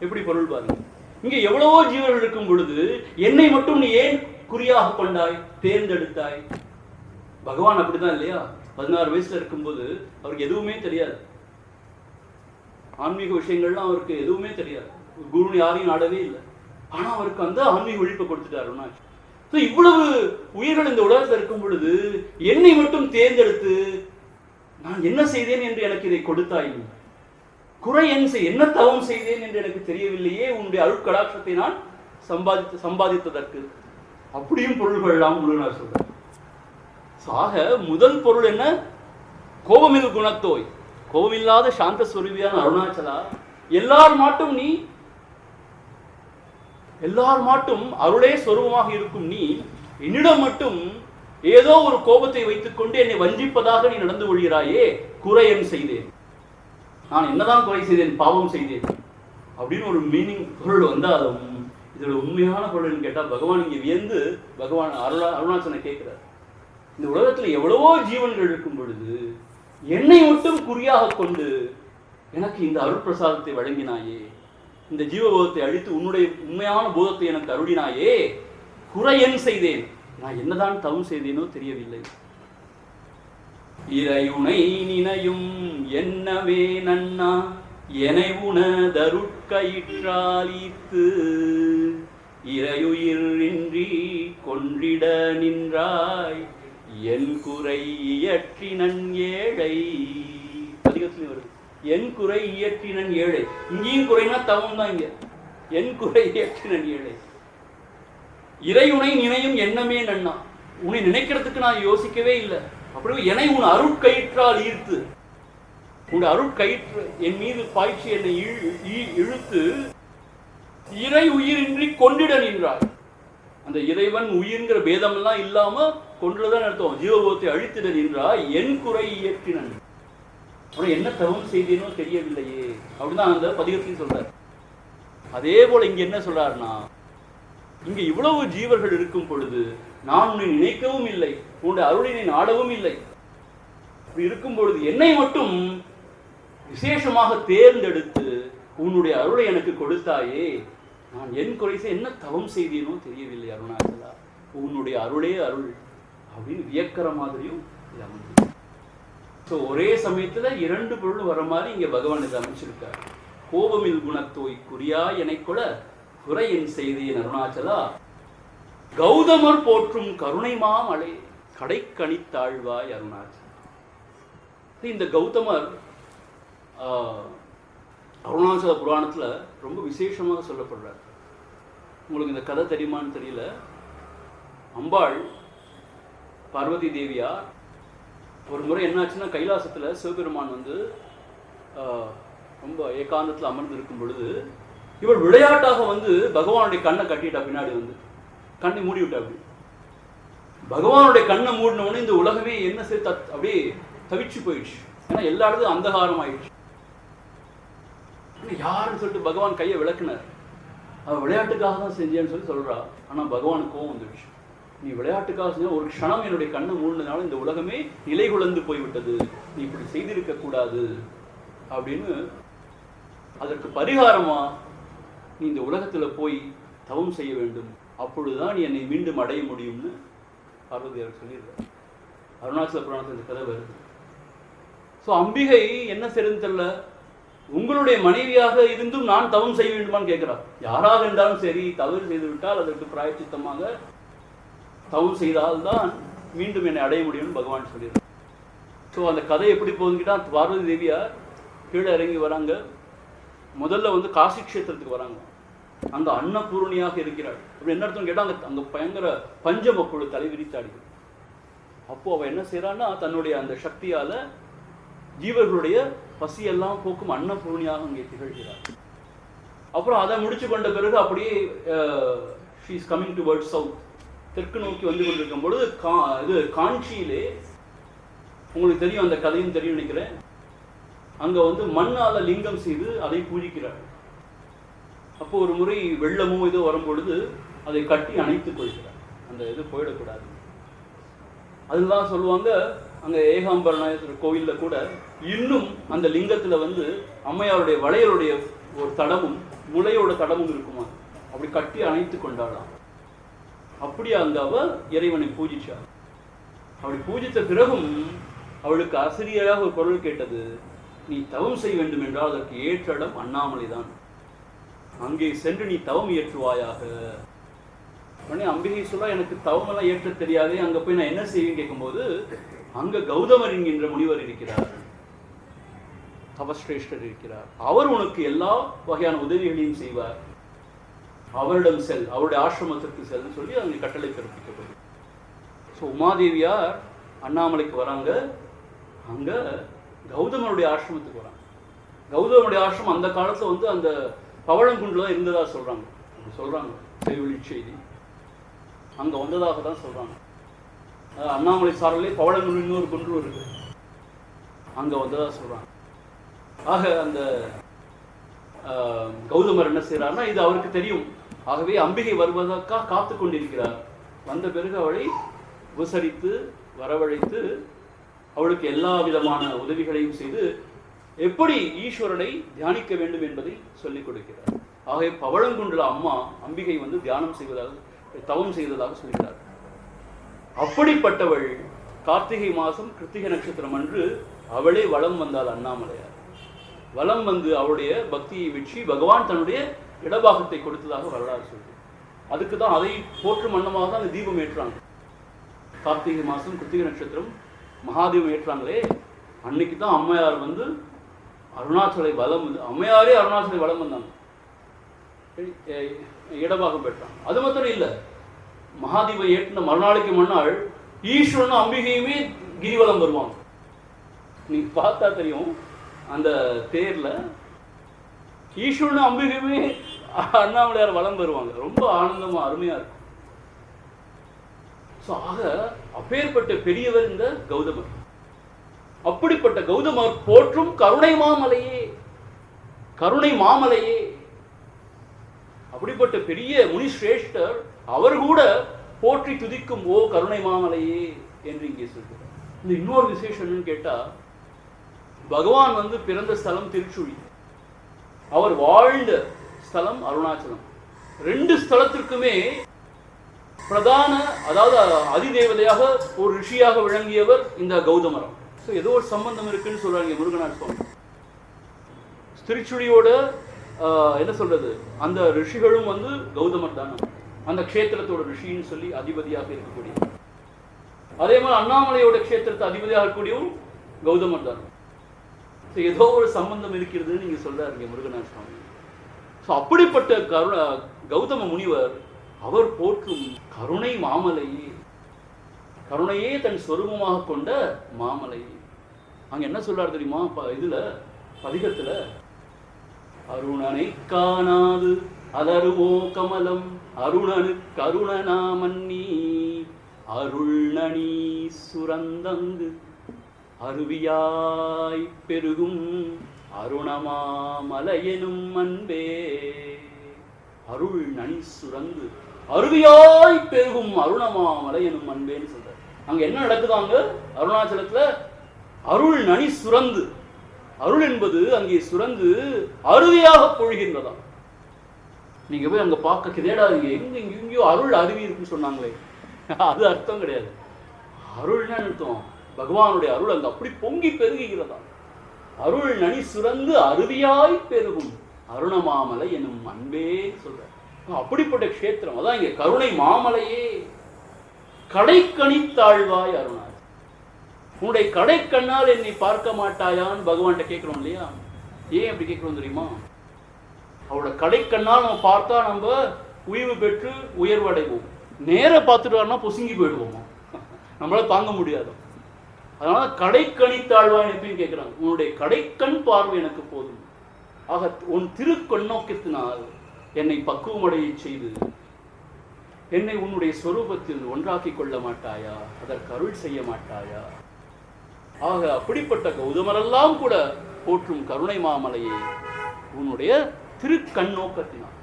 எப்படி பொருள் பாருங்க. இங்க எவ்வளவோ ஜீவர்கள் இருக்கும் பொழுது என்னை மட்டும் நீ ஏன் குறியாக கொண்டாய், தேர்ந்தெடுத்தாய்? பகவான் அப்படிதான் இல்லையா? 16 வயசுல இருக்கும்போது அவருக்கு எதுவுமே தெரியாது, ஆன்மீக விஷயங்கள்லாம் அவருக்கு எதுவுமே தெரியாது, குரு யாரையும் நாடவே இல்லை. ஆனா அவருக்கு அந்த ஆன்மீக விழிப்பை கொடுத்துட்டாருன்னா, இவ்வளவு உயிர்கள் இந்த உலகத்தில் இருக்கும் பொழுது என்னை மட்டும் தேர்ந்தெடுத்து நான் என்ன செய்தேன் என்று எனக்கு இதை கொடுத்தாய், குறை என்ன தவம் செய்தேன் என்று எனக்கு தெரியவில்லையே, உன்னுடைய அருட்கடாட்சத்தை நான் சம்பாதித்ததற்கு. அப்படியும் பொருள்கள் எல்லாம் முருகனார் சொல்றார். ஆக முதல் பொருள் என்ன? கோபமில் குணத்தோய், கோபமில்லாத சாந்த ஸ்வரூபியான அருணாச்சலா, எல்லார் மாட்டும் நீ, எல்லார் மாட்டும் அருளே ஸ்வரூபமாக இருக்கும் நீ என்னிடம் மட்டும் ஏதோ ஒரு கோபத்தை வைத்துக் கொண்டு என்னை வஞ்சிப்பதாக நீ நடந்து கொள்கிறாயே, குறை என் செய்தேன், நான் என்னதான் குறை செய்தேன், பாவம் செய்தேன் அப்படின்னு ஒரு மீனிங் பொருள் வந்தாலும் இதோட உண்மையான பொருள்னு கேட்டா, பகவான் இங்க வியந்து பகவான் அருணாச்சலனை கேட்கிறார், இந்த உலகத்துல எவ்வளவோ ஜீவன்கள் இருக்கும் பொழுது என்னை மட்டும் குறியாக கொண்டு எனக்கு இந்த அருள் பிரசாதத்தை வழங்கினாயே, இந்த ஜீவபோதத்தை அழித்து உன்னுடைய உண்மையான போதத்தை எனக்கு அருளினாயே, குறை என் செய்தேன், நான் என்னதான் தவம் செய்தேனோ தெரியவில்லை. இறையுனை நினையும் என்னவே நன்னா எனை உணதருட்கயிற்றாலித்து இறையுயிரின்றி கொன்றிட நின்றாய் என் குறை இயற்றினன் ஏழை. அதிகத்துலயும் வருது, என் குறை இயற்றினன் ஏழை. இங்கேயும் குறைனா தவம் தான் இங்க. என் குறை இயற்றினன் ஏழை. இறையுனை நினையும் எண்ணமே நன்னா, உன்னை நினைக்கிறதுக்கு நான் யோசிக்கவே இல்லை, அப்படியே என்னை உன் அருட்கயிற்றால் ஈர்த்து, உன் அருட்கயிற்று என் மீது பாய்ச்சி என்னை இழுத்து இறை உயிரின்றி கொண்டிட நின்றாய். அந்த இறைவன் உயிர்ங்கிற பேதம் எல்லாம் இல்லாம கொண்டுதான் அர்த்தம், ஜீவபோதத்தை அழித்திட நின்றாய் என் குறை இயற்றினன். அப்புறம் என்ன தவம் செய்தேனோ தெரியவில்லையே அப்படிதான் அந்த பதிகத்தையும் சொல்றார். அதே போல இங்க என்ன சொல்றாருன்னா, இங்க இவ்வளவு ஜீவர்கள் இருக்கும் பொழுது நான் உன்னை நினைக்கவும் இல்லை, உன்னுடைய அருளினை நாடவும் இல்லை. அப்படி இருக்கும் பொழுது என்னை மட்டும் விசேஷமாக தேர்ந்தெடுத்து உன்னுடைய அருளை எனக்கு கொடுத்தாயே, நான் என் குறைசை என்ன தவம் செய்தேனோ தெரியவில்லை அருணாச்சலா, உன்னுடைய அருளே அருள் அப்படின்னு வியக்கிற மாதிரியும் இது அமைஞ்சு. ஒரே சமயத்துல இரண்டு பொருள் வர மாதிரி இங்க பகவான் இதை அமைச்சிருக்கார். கோபமில் குணத்தோய் குறியா எனைக்கொட குறை என் செய்தேன் அருணாச்சலா, கௌதமர் போற்றும் கருணை மாமலை கடை கணித்தாழ்வாய் அருணாச்சலா. இந்த கௌதமர் அருணாச்சல புராணத்துல ரொம்ப விசேஷமாக சொல்லப்படுறார். உங்களுக்கு இந்த கதை தெரியுமான்னு தெரியல. அம்பாள் பார்வதி தேவியார் ஒரு முறை என்னாச்சுன்னா, கைலாசத்துல சிவபெருமான் வந்து ரொம்ப ஏகாந்தத்தில் அமர்ந்து இருக்கும் பொழுது இவள் விளையாட்டாக வந்து பகவானுடைய கண்ணை கட்டிட்டா, பின்னாடி வந்து கண்ணை மூடி விட்டா. அப்படி பகவானுடைய கண்ணை மூடினோடனே இந்த உலகமே என்ன சேர்த்து அப்படியே தவிச்சு போயிடுச்சு. ஏன்னா எல்லா இடத்தும் அந்தகாரம் ஆயிடுச்சு. யாருன்னு சொல்லிட்டு பகவான் கையை விளக்குனார். அவ விளையாட்டுக்காக தான் செஞ்சேன்னு சொல்லி சொல்றா. ஆனா பகவானுக்கு கோவம் வந்துடுச்சு. நீ விளையாட்டுக்காக செஞ்ச ஒரு க்ஷணம் என்னுடைய கண்ணை மூடினதுனால இந்த உலகமே நிலை குலைந்து போய்விட்டது, நீ இப்படி செய்திருக்க கூடாது அப்படின்னு, அதற்கு பரிகாரமா நீ இந்த உலகத்துல போய் தவம் செய்ய வேண்டும், அப்பொழுதுதான் நீ என்னை மீண்டும் அடைய முடியும்னு பார்வதி அவர் சொல்லியிருக்கார். அருணாச்சல புராணத்தில் இந்த கதை வருது. அம்பிகை என்ன செய்யறதுன்னு தெரியல, உங்களுடைய மனைவியாக இருந்தும் நான் தவம் செய்ய வேண்டுமான்னு கேட்கிறார். யாராக இருந்தாலும் சரி, தவறு செய்து விட்டால் அதற்கு பிராயச்சித்தமாக தவம் செய்தால்தான் மீண்டும் என்னை அடைய முடியும்னு பகவான் சொல்லிடுறார். அந்த கதை எப்படி போகுதுன்னு கேட்டா, பார்வதி தேவியார் கீழே இறங்கி வராங்க. முதல்ல வந்து காசி க்ஷேத்திரத்துக்கு வராங்க. அங்கே அன்னபூர்ணியாக இருக்கிறாள். அப்படி என்ன அர்த்தம் கேட்டால் அங்கே பயங்கர பஞ்சம் அப்பொழுது தலைவிரித்தாடிகள். அப்போது அவள் என்ன செய்கிறான்னா தன்னுடைய அந்த சக்தியால் ஜீவர்களுடைய பசியெல்லாம் போக்கும் அன்னபூர்ணியாக அங்கே திகழ்கிறார். அப்புறம் அதை முடிச்சு கொண்ட பிறகு அப்படியே she is coming towards south, தெற்கு நோக்கி வந்து கொண்டிருக்கும் பொழுது இது காஞ்சியிலே உங்களுக்கு தெரியும், அந்த கதையும் தெரியும் நினைக்கிறேன். அங்கே வந்து மண்ணால் லிங்கம் செய்து அதை பூஜிக்கிறார். அப்போ ஒரு முறை வெள்ளமோ இதோ வரும்பொழுது அதை கட்டி அணைத்துக் கொள்கிறார். அந்த இது போயிடக்கூடாது. அதுதான் சொல்லுவாங்க. அங்கே ஏகாம்பரநாயகர் கோவிலில் கூட இன்னும் அந்த லிங்கத்தில் வந்து அம்மையாருடைய வளையலுடைய ஒரு தடமும் முளையோட தடமும் இருக்குமா, அப்படி கட்டி அணைத்து கொண்டாளாம். அப்படி அங்கே அவள் இறைவனை பூஜிச்சாள். அப்படி பூஜித்த பிறகும் அவளுக்கு ஆசிரியராக ஒரு குரல் கேட்டது, நீ தவம் செய்ய வேண்டும் என்றால் அதற்கு ஏற்ற இடம் அண்ணாமலை தான், அங்கே சென்று நீ தவம் இயற்றுவாயாக. உடனே அம்பிகை சொல்ல, எனக்கு தவமெல்லாம் ஏற்ற தெரியாதே, அங்கே போய் நான் என்ன செய்வேன்னு கேட்கும்போது, அங்கே கௌதமர் என்கின்ற முனிவர் இருக்கிறார், தவஸ்ரேஷ்டர் இருக்கிறார், அவர் உனக்கு எல்லா வகையான உதவிகளையும் செய்வார், அவரிடம் செல், அவருடைய ஆசிரமத்திற்கு செல்னு சொல்லி அங்கே கட்டளை பிறப்பிக்கப்படும். ஸோ உமாதேவியார் அண்ணாமலைக்கு வராங்க. அங்கே கௌதமருடைய ஆசிரமத்துக்கு வராங்க. கௌதமருடைய ஆசிரமம் அந்த காலத்தில் வந்து அந்த பவழங்குண்டில் தான் இருந்ததாக சொல்கிறாங்க. சொல்கிறாங்க செய்வழி செய்தி அங்கே வந்ததாக தான் சொல்கிறாங்க. அண்ணாமலை சாரலே பவழங்குண்டு இன்னொரு குன்று இருக்குது, அங்கே வந்ததாக சொல்கிறாங்க. ஆக அந்த கௌதமர் என்ன செய்கிறார்னா இது அவருக்கு தெரியும். ஆகவே அம்பிகை வருவதற்காக காத்து கொண்டிருக்கிறார். வந்த பிறகு அவளை உபசரித்து வரவழைத்து அவளுக்கு எல்லா விதமான உதவிகளையும் செய்து எப்படி ஈஸ்வரனை தியானிக்க வேண்டும் என்பதை சொல்லிக் கொடுக்கிறார். ஆகவே பவழங்குண்டில் அம்மா அம்பிகை வந்து தியானம் செய்வதாக தவம் செய்ததாக சொல்கிறார். அப்படிப்பட்டவள் கார்த்திகை மாதம் கிருத்திகை நட்சத்திரம் அன்று அவளே வலம் வந்தாள். அண்ணாமலையார் வலம் வந்து அவருடைய பக்தியை வெற்றி பகவான் தன்னுடைய இடபாகத்தை கொடுத்ததாக வரலாறு சொல்லுது. அதுக்கு தான் அதை போற்றும் வண்ணமாக தான் அந்த தீபம் ஏற்றாங்க. கார்த்திகை மாதம் கிருத்திகை நட்சத்திரம் மகாதீபம் ஏற்றாங்களே, அன்னைக்கு தான் அம்மையார் வந்து அருணாச்சலை வலம் வந்து அம்மையாரே அருணாச்சலை வலம் வந்தாங்க, இடபாகம் பெற்றாங்க. அது மாத்திரம் இல்லை, மகாதீபம் ஏற்றின மறுநாளைக்கு மறுநாள் ஈஸ்வரனும் அம்பிகையுமே கிரிவலம் வருவாங்க. நீங்க பார்த்தா தெரியும், அந்த தேர்ல ஈஸ்வரனும் அம்பிகையுமே அண்ணாமலையார் வலம் வருவாங்க. ரொம்ப ஆனந்தமா அருமையா இருக்கும். ஆக அப்பேற்பட்ட பெரியவர் இந்த கௌதமர். அப்படிப்பட்ட கௌதமர் போற்றும் கருணை மாமலையே, கருணை மாமலையே. அப்படிப்பட்ட பெரிய முனிஸ்ரேஷ்டர் அவர் கூட போற்றி துதிக்கும் ஓ கருணை மாமலையே என்று இங்கே சொல்கிறார். இந்த இன்னொரு விசேஷம்னு கேட்டா, பகவான் வந்து பிறந்த ஸ்தலம் திருச்சுழி, அவர் வாழ்ந்த ஸ்தலம் அருணாச்சலம். ரெண்டு ஸ்தலத்திற்குமே பிரதான, அதாவது அதிதேவதையாக ஒரு ரிஷியாக விளங்கியவர் இந்த கௌதமரம். ஸோ ஏதோ ஒரு சம்பந்தம் இருக்குன்னு சொல்றாங்க முருகநாத சுவாமி. திருச்சுழியோட என்ன சொல்றது, அந்த ரிஷிகளும் வந்து கௌதமர் தானே, அந்த க்ஷேத்திரத்தோட ரிஷின்னு சொல்லி அதிபதியாக இருக்கக்கூடிய. அதே மாதிரி அண்ணாமலையோட க்ஷேத்திரத்தை அதிபதியாக இருக்கக்கூடியவும் கௌதமர் தானே. ஸோ ஏதோ ஒரு சம்பந்தம் இருக்கிறதுன்னு நீங்க சொல்றாருங்க முருகநாத சுவாமி. ஸோ அப்படிப்பட்ட கௌதம முனிவர் அவர் போற்றும் கருணை மாமலையே, கருணையே தன் சொரூபமாக கொண்ட மாமலை. அங்க என்ன சொல்றாரு தெரியுமா இதுல பதிகத்துல, அருணனை காணாது அலருமோ கமலம் அருணனு கருணனாமன்னி அருள்நனி சுரந்தங்கு அருவியாய் பெருகும் அருணமாமலையெனும் அன்பே. அருள் நனி சுரந்து அருவியாய் பெருகும் அருணமாமலை எனும் அன்பேன்னு சொல்றாரு. அங்க என்ன நடக்குதாங்க அருணாச்சலத்துல, அருள் நனி சுரந்து, அருள் என்பது அங்கே சுரந்து அருவியாக பொழிகின்றதா. நீங்க போய் அங்க பார்க்க கிடையாதுங்க, எங்கேயோ அருள் அருவி இருக்குன்னு சொன்னாங்களே, அது அர்த்தம் கிடையாது. அருள்னா அர்த்தம் பகவானுடைய அருள் அங்க அப்படி பொங்கி பெருகுகிறதா. அருள் நனி சுரந்து அருவியாய் பெருகும் அருணமாமலை என்னும் அன்பே சொல்ற. அப்படிப்பட்ட க்ஷேத்திரம் அதான் இங்க கருணை மாமலையே. கடைக்கணித்தாழ்வாய் அருணாய், உன்னுடைய கடைக்கண்ணால் என்னை பார்க்க மாட்டாயான்னு பகவான்கிட்ட கேட்கிறோம் இல்லையா. ஏன் அப்படி கேட்கணும் தெரியுமா? அவரோட கடைக்கண்ணால் நம்ம பார்த்தா நம்ம உய்வு பெற்று உயர்வு அடைவோம். நேர பார்த்துட்டு வரனா பொசுங்கி போயிடுவோமா, நம்மளால தாங்க முடியாது. அதனால கடைக்கணித்தாழ்வாய் எப்பயும் கேட்கிறாங்க, உன்னுடைய கடைக்கண் பார்வை எனக்கு போதும். ஆக உன் திருக்கண்ணோக்கத்தினால் என்னை பக்குவமடைய செய்து என்னை உன்னுடைய சொரூபத்தில் ஒன்றாக்கி கொள்ள மாட்டாயா? அதற்கு அருள் செய்ய மாட்டாயா? ஆக அப்படிப்பட்ட கௌதமரெல்லாம் கூட போற்றும் கருணை மாமலையே உன்னுடைய திருக்கண்ணோக்கத்தினால்.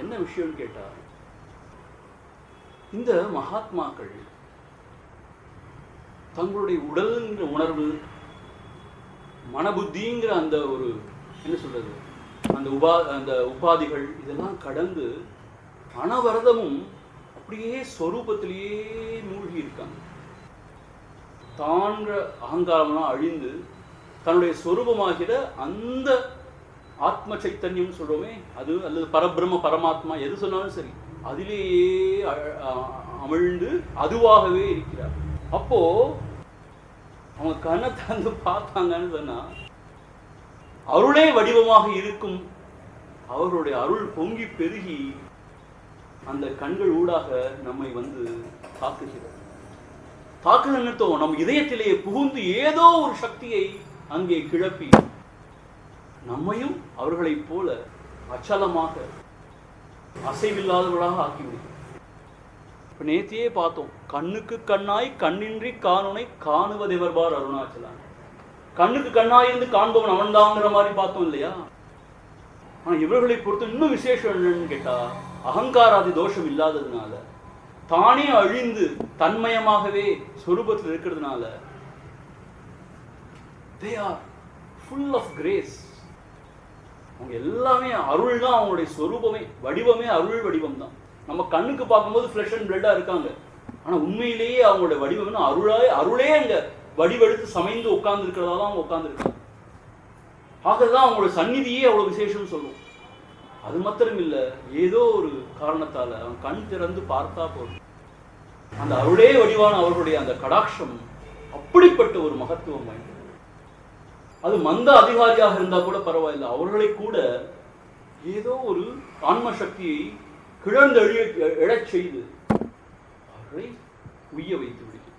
என்ன விஷயம் கேட்டா, இந்த மகாத்மாக்கள் தங்களுடைய உடல்ங்கிற உணர்வு, மனபுத்திங்கிற அந்த ஒரு என்ன சொல்றது, அந்த உபாதிகள் இதெல்லாம் கடந்து அனவரதமும் அப்படியே ஸ்வரூபத்திலேயே மூழ்கி இருக்காங்க. தான்ற அகங்காரம்லாம் அழிந்து தன்னுடைய ஸ்வரூபமாகிற அந்த ஆத்ம சைத்தன்யம் சொல்றோமே, அது அல்லது பரபிரம்ம பரமாத்மா எது சொன்னாலும் சரி, அதிலேயே அமிழ்ந்து அதுவாகவே இருக்கிறார். அப்போ அவங்க கண்ணை திறந்து பார்த்தாங்கன்னு சொன்னா அருளே வடிவமாக இருக்கும் அவர்களுடைய அருள் பொங்கி பெருகி அந்த கண்கள் ஊடாக நம்மை வந்து தாக்குகிறது. தாக்குதல் நிறுத்தம் நம் இதயத்திலேயே புகுந்து ஏதோ ஒரு சக்தியை அங்கே கிளப்பி நம்மையும் அவர்களைப் போல அச்சலமாக அசைவில்லாதவர்களாக ஆக்கிவிடும். இப்ப நேத்தியே பார்த்தோம், கண்ணுக்கு கண்ணாய் கண்ணின்றி காணுனை காணுவதெவர்பார் அருணாச்சலா. கண்ணுக்கு கண்ணாய் இருந்து காண்பவன் அவன்தாங்கிற மாதிரி பார்த்தோம் இல்லையா? ஆனா இவர்களை பொறுத்து இன்னும் விசேஷம் என்னன்னு கேட்டா, அகங்காராதி தோஷம் இல்லாததுனால, தானே அழிந்து தன்மயமாகவே சொரூபத்தில் இருக்கிறதுனால they are full of grace. அவங்க எல்லாமே அருள் தான், அவங்களுடைய சொரூபமே, வடிவமே அருள் வடிவம் தான். நம்ம கண்ணுக்கு பார்க்கும்போது ஃப்ளஷ் அண்ட் பிளட்டா இருக்காங்க, ஆனா உண்மையிலேயே அவங்களோட வடிவம் அருளே அங்க வடிவெடுத்து சமைந்து உட்கார்ந்து இருக்கிறதால அவங்க உட்கார்ந்து இருக்காங்க. ஆகதான் அவங்களோட சந்நிதியே அவ்வளவு விசேஷம் சொல்லும். அது மாத்திரம் இல்ல, ஏதோ ஒரு காரணத்தால அவன் கண் திறந்து பார்த்தா போதும் அந்த அருளே வடிவான அவர்களுடைய அந்த கடாட்சம் அப்படிப்பட்ட ஒரு மகத்துவம் வாய்ந்தது. அது மந்த அதிகாரியாக இருந்தா கூட பரவாயில்லை, அவர்களை கூட ஏதோ ஒரு ஆன்ம சக்தியை கிழந்து எழச் செய்து அவர்களை உய்ய வைத்து விடுகிறது.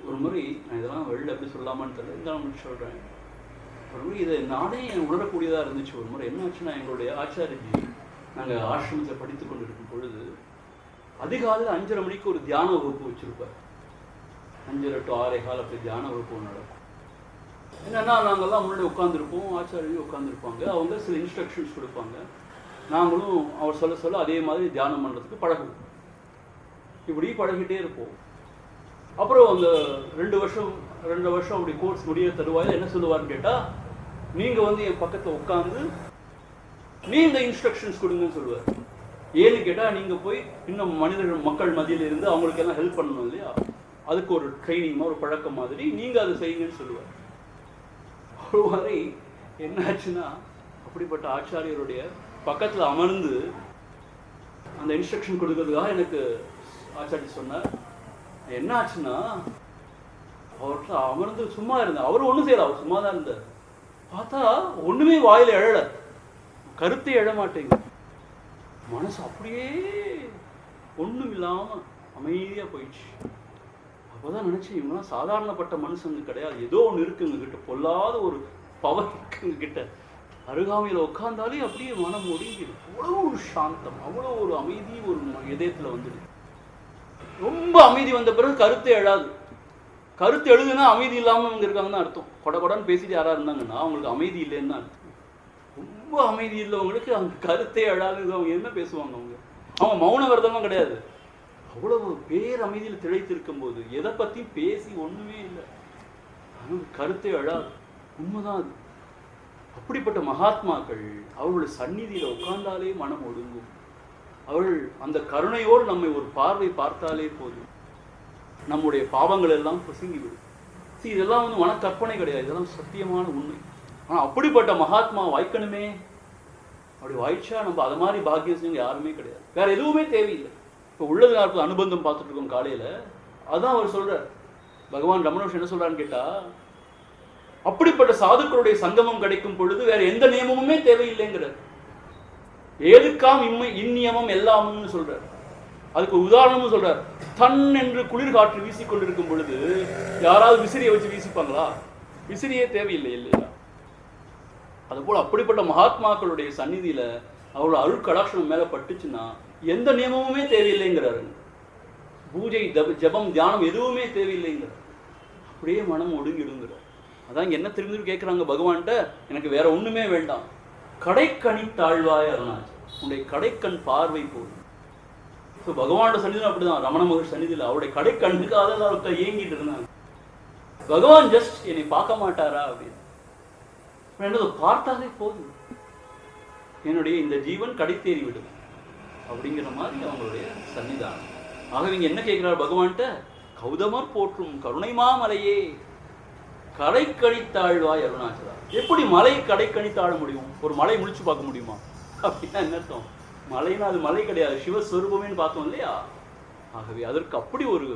ஒரு முறை நான் இதெல்லாம் வெளில எப்படி சொல்லாமான்னு தெரியல, இந்த சொல்றேன். ஒரு முறை இதை நானே உணரக்கூடியதா இருந்துச்சு. ஒரு முறை என்ன ஆச்சுன்னா, எங்களுடைய ஆச்சாரியஜி நாங்கள் ஆசிரமத்தை படித்து கொண்டு இருக்கும் பொழுது அதிகாலையில் 5:30 மணிக்கு ஒரு தியான வகுப்பு வச்சிருப்பார். 5:30 to 6:15 அப்படி தியான வகுப்பு நடக்கும். என்னன்னா, நாங்கள்லாம் முன்னாடி உட்காந்துருப்போம், ஆச்சாரியி உட்காந்துருப்பாங்க, அவங்க சில இன்ஸ்ட்ரக்ஷன்ஸ் கொடுப்பாங்க, நாங்களும் அவர் சொல்ல சொல்ல அதே மாதிரி தியானம் பண்ணுறதுக்கு பழகுவோம். இப்படி பழகிட்டே இருப்போம். அப்புறம் அந்த 2 வருஷம் அப்படி கோர்ஸ் முடிய தருவாயில் என்ன சொல்லுவார்னு கேட்டால், நீங்கள் வந்து என் பக்கத்தில் உட்காந்து நீங்கள் இன்ஸ்ட்ரக்ஷன்ஸ் கொடுங்கன்னு சொல்லுவார். ஏன்னு கேட்டால், நீங்கள் போய் இன்னும் மக்கள் மத்தியில் இருந்து அவங்களுக்கு எல்லாம் ஹெல்ப் பண்ணணும் இல்லையா, அதுக்கு ஒரு ட்ரைனிங் ஒரு பழக்கம் மாதிரி நீங்கள் அதை செய்யுங்கன்னு சொல்லுவார். ஒரு மாதிரி என்னாச்சுன்னா, அப்படிப்பட்ட ஆச்சாரியருடைய பக்கத்தில் அமர்ந்து அந்த இன்ஸ்ட்ரக்ஷன் கொடுக்கறதுக்காக எனக்கு ஆச்சாரிய சொன்னார். என்ன ஆச்சுன்னா, அவர்கிட்ட அமர்ந்து சும்மா இருந்தேன். அவரும் ஒன்றும் செய்யல, அவர் சும்மா தான் இருந்தார். பார்த்தா ஒன்றுமே வாயில் எழல, கருத்தை எழ மாட்டேங்க. மனசு அப்படியே ஒன்றும் இல்லாமல் அமைதியாக போயிடுச்சு. அப்போதான் நினச்சேன், இவங்களாம் சாதாரணப்பட்ட மனுஷங்க கிடையாது, ஏதோ ஒன்று இருக்குங்க கிட்ட, பொல்லாத ஒரு பவர் இருக்குங்க கிட்ட. அருகாமையில் உட்கார்ந்தாலே அப்படியே மனம் ஒடுங்கிடு. அவ்வளோ ஒரு சாந்தம், அவ்வளோ ஒரு அமைதி ஒரு இதயத்தில் வந்துடுது. ரொம்ப அமைதி வந்த பிறகு கருத்து எழாது. கருத்து எழுதுனா அமைதி இல்லாமல் அவங்க இருக்காங்கன்னு அர்த்தம். கொடன்னு பேசிட்டு யாராக இருந்தாங்கன்னா அவங்களுக்கு அமைதி இல்லைன்னு அர்த்தம். ரொம்ப அமைதி இல்லவங்களுக்கு அந்த கருத்தே எழாது. அவங்க என்ன பேசுவாங்க, அவங்க மௌன விரதமும் கிடையாது. அவ்வளவு பேர் அமைதியில் திளைத்து இருக்கும் போது எதை பற்றி பேசி ஒன்றுமே இல்லை, ஆனால் கருத்தே எழாது. உண்மைதான் அது. அப்படிப்பட்ட மகாத்மாக்கள் அவர்களுடைய சந்நிதியில் உட்கார்ந்தாலே மனம் ஒடுங்கும். அவர்கள் அந்த கருணையோடு நம்மை ஒரு பார்வை பார்த்தாலே போதும், நம்முடைய பாவங்கள் எல்லாம் பொசுங்கிவிடும். இதெல்லாம் வந்து மனக்கற்பனை கிடையாது, இதெல்லாம் சத்தியமான உண்மை. ஆனால் அப்படிப்பட்ட மகாத்மா வாய்க்கணுமே, அப்படி வாய்ச்சா நம்ம அது மாதிரி பாக்கியம் செஞ்சவங்க யாருமே கிடையாது. வேற எதுவுமே தேவையில்லை. இப்போ உள்ளது யாருக்கு அனுபந்தம் பார்த்துட்டு இருக்கோம் காலையில், அதான் அவர் சொல்றார், பகவான் ரமண மகர்ஷி என்ன சொல்றான்னு கேட்டா, அப்படிப்பட்ட சாதுக்களுடைய சங்கமம் கிடைக்கும் பொழுது வேற எந்த நியமமுமே தேவையில்லைங்கிறார். ஏதுக்காம் இந்நியமம் எல்லாம்னு சொல்றார். அதுக்கு உதாரணமும் சொல்றார். தன் என்று குளிர் காற்று வீசிக்கொண்டிருக்கும் பொழுது யாராவது விசிறியை வச்சு வீசிப்பாங்களா? விசிறியே தேவையில்லை இல்லையா? அதுபோல் அப்படிப்பட்ட மகாத்மாக்களுடைய சந்நிதியில அவரோட அருட்கடாட்சணம் மேல பட்டுச்சுன்னா எந்த நியமமுமே தேவையில்லைங்கிறாரு. பூஜை, ஜபம், தியானம் எதுவுமே தேவையில்லைங்கிறார். அப்படியே மனம் ஒடுங்கிடுங்கிறார். அதான் என்ன திரும்பி கேட்குறாங்க பகவான்கிட்ட, எனக்கு வேற ஒண்ணுமே வேண்டாம், கடைக்கணி தாழ்வாய் அருணாச்சல், உன்னுடைய கடைக்கண் பார்வை போதும். ஸோ பகவானோட சன்னிதியில் அப்படிதான், ரமண மகர்ஷி சன்னிதியில் அவருடைய கடைக்கண்ணுக்கு அதெல்லாம் இயங்கிட்டு இருந்தாங்க. பகவான் ஜஸ்ட் என்னை பார்க்க மாட்டாரா அப்படின்னு, பார்த்தாலே போதும், என்னுடைய இந்த ஜீவன் கடை தேறி விடும் அப்படிங்கிற மாதிரி அவங்களுடைய சன்னிதானம். ஆகவே இங்க என்ன கேட்கிறார் பகவான்கிட்ட, கௌதமர் போற்றும் கருணை மாமலையே கடை கணித்தாழ்வாய் அருணாச்சலா. எப்படி மலை கடை கணித்தாழ முடியும்? ஒரு மலை முடிச்சு பார்க்க முடியுமா? அப்படின்னா என்ன அர்த்தம்? மலைன்னா அது மலை கிடையாது, சிவஸ்வரூபமேன்னு பார்த்தோம் இல்லையா? ஆகவே அதற்கு அப்படி ஒரு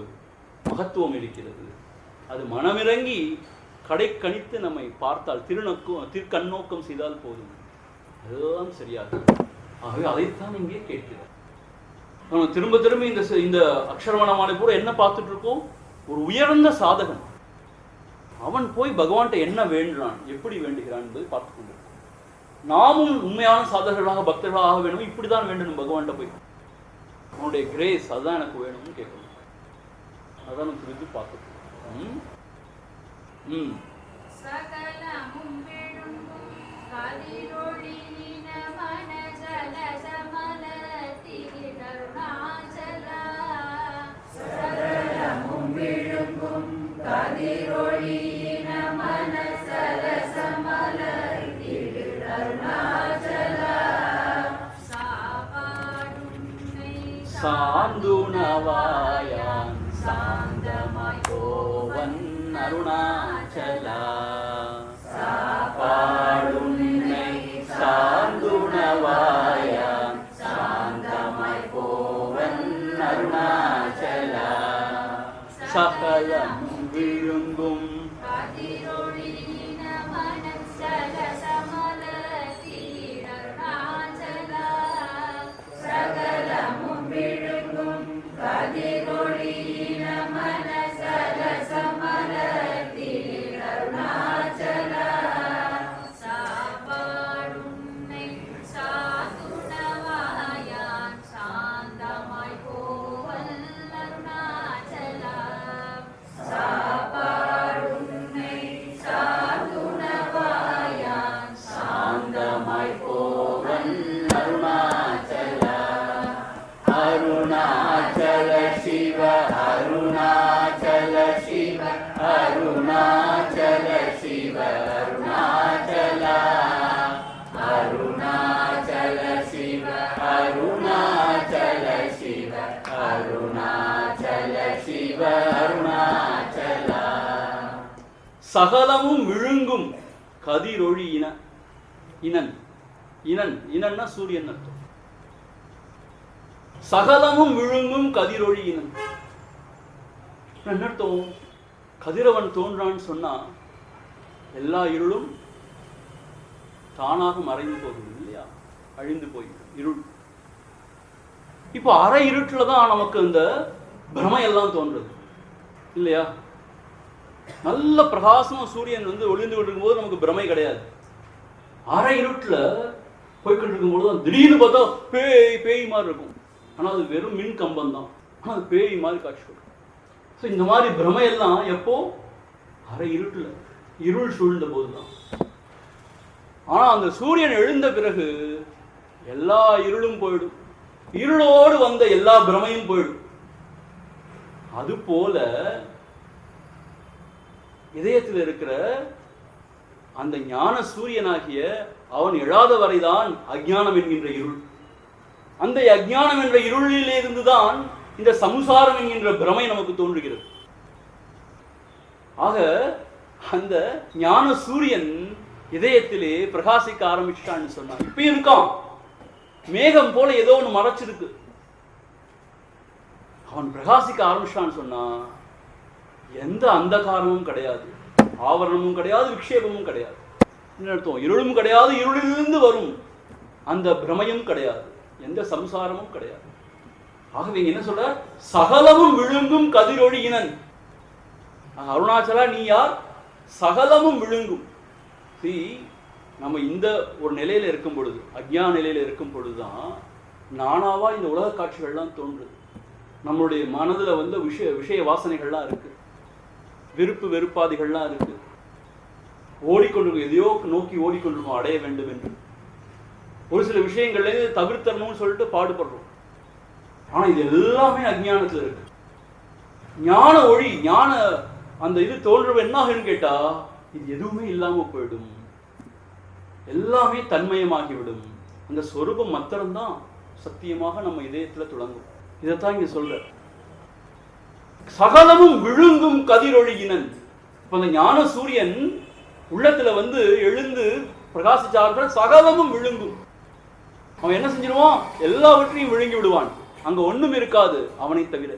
மகத்துவம் இருக்கிறது. அது மனமிறங்கி கடை கணித்து நம்மை பார்த்தால், திருக்கண்ணோக்கம் செய்தால் போதும், அதுதான் சரியாக. ஆகவே அதைத்தான் இங்கே கேட்கிறார். நம்ம திரும்ப திரும்ப இந்த அக்ஷரமணமாலை கூட என்ன பார்த்துட்டு இருக்கோம்? ஒரு உயர்ந்த சாதகன், அவன் போய் பகவான்கிட்ட என்ன வேண்டுறான், எப்படி வேண்டுகிறான் என்பதை பார்த்து கொண்டிருக்கோம். நாமும் உண்மையான சாதகர்களாக பக்தர்களாக வேணும், இப்படிதான் வேண்டணும் பகவான்கிட்ட போய். அவனுடைய கிரேஸ் அதுதான் எனக்கு வேணும்னு கேட்கணும். அதான் நம்ம குறித்து பார்க்கணும். சாந்துணவாயான் சாந்தமாய் கோவன் அருணாச்சலா, சாப்பாடுன்னை சாந்துணவாயான் சாந்தமாய் கோவன் அருணாச்சலா, சகலம் விழுங்கும் சகலமும் விழுங்கும் கதிரொளி இனன். இனன்னா சூரியன் அர்த்தம். சகலமும் விழுங்கும் கதிரொளி இனன் என்ன அர்த்தம்? கதிரவன் தோன்றான்னு சொன்னா எல்லா இருளும் தானாக மறைந்து போகுது இல்லையா? அழிந்து போய் இருள். இப்போ அரை இருட்டுல தான் நமக்கு இந்த பிரமையெல்லாம் தோன்றுது இல்லையா? நல்ல பிரகாசமா சூரியன் ஒளிந்து கொண்டிருக்கும் போது நமக்கு பிரமை கிடையாது. அரை இருட்டுல போய்கிட்டு இருக்கும் போது திடீர்னு பார்த்தா பேய் மாதிரி இருக்கும். ஆனா அது வெறும் மின் கம்பம் தான். ஆனா அது பேய் மாதிரி காட்சி கொடுக்கும். ஸோ இந்த மாதிரி பிரமையெல்லாம் எப்போ? அரை இருட்டுல இருள் சூழ்ந்த போதுதான். ஆனா அந்த சூரியன் எழுந்த பிறகு எல்லா இருளும் போயிடும். இருளோடு வந்த எல்லா பிரமையும் போயிடும். அது போல இதயத்தில் இருக்கிற அந்த ஞான சூரியனாகிய அவன் எழாத வரைதான் அஜ்ஞானம் என்கின்ற இருள். அந்த அஜ்ஞானம் என்ற இருளிலே இருந்துதான் இந்த சமுசாரம் என்கின்ற பிரமை நமக்கு தோன்றுகிறது. ஆக அந்த ஞான சூரியன் இதயத்திலே பிரகாசிக்க ஆரம்பிச்சிட்டான்னு சொன்னான். இப்ப இருக்கான் மேகம் போல ஏதோ ஒன்று மறைச்சிருக்கு. அவன் பிரகாசிக்க ஆரம்பிச்சான்னு சொன்னா எந்த அந்தகாரமும் கிடையாது, ஆவரணமும் கிடையாது, விக்ஷேபமும் கிடையாது. என்ன அர்த்தம்? இருளும் கிடையாது, இருளிலிருந்து வரும் அந்த பிரமையும் கிடையாது, எந்த சம்சாரமும் கிடையாது. ஆகவே என்ன சொல்ற? சகலமும் விழுங்கும் கதிரொழியினன். அருணாச்சலா நீ யார்? சகலமும் விழுங்கும். நம்ம இந்த ஒரு நிலையில இருக்கும் பொழுது, அஞ்ஞான நிலையில இருக்கும் பொழுதுதான் நானாவா இந்த உலக காட்சிகள்லாம் தோன்றுது. நம்மளுடைய மனதுல வந்து விஷய வாசனைகள்லாம் இருக்கு, விருப்பு வெறுப்பாதிகள்லாம் இருக்கு, ஓடிக்கொண்டிருக்கும், எதையோ நோக்கி ஓடிக்கொண்டிருக்கோம் அடைய வேண்டும் என்று. ஒரு சில விஷயங்கள்ல தவிர்த்தரணும்னு சொல்லிட்டு பாடுபடுறோம். ஆனா இது எல்லாமே அஞ்ஞானத்துல இருக்கு. ஞான ஒளி, ஞான அந்த இது தோன்றும் என்ன ஆகுன்னு கேட்டா, இது எதுவுமே இல்லாம போயிடும், எல்லாமே தன்மயமாகிவிடும். அந்த சொரூபம் மாத்திரம்தான் சத்தியமாக நம்ம இதயத்துல தொடங்கும். இதைத்தான் இங்க சொல்ற. சகலமும் விழுங்கும் கதிரொழியினன். இப்ப அந்த ஞான சூரியன் உள்ளத்துல வந்து எழுந்து பிரகாசிச்சார்கள், சகலமும் விழுங்கும். அவன் என்ன செஞ்சிருவான்? எல்லாவற்றையும் விழுங்கி விடுவான். அங்க ஒண்ணும் இருக்காது அவனை தவிர.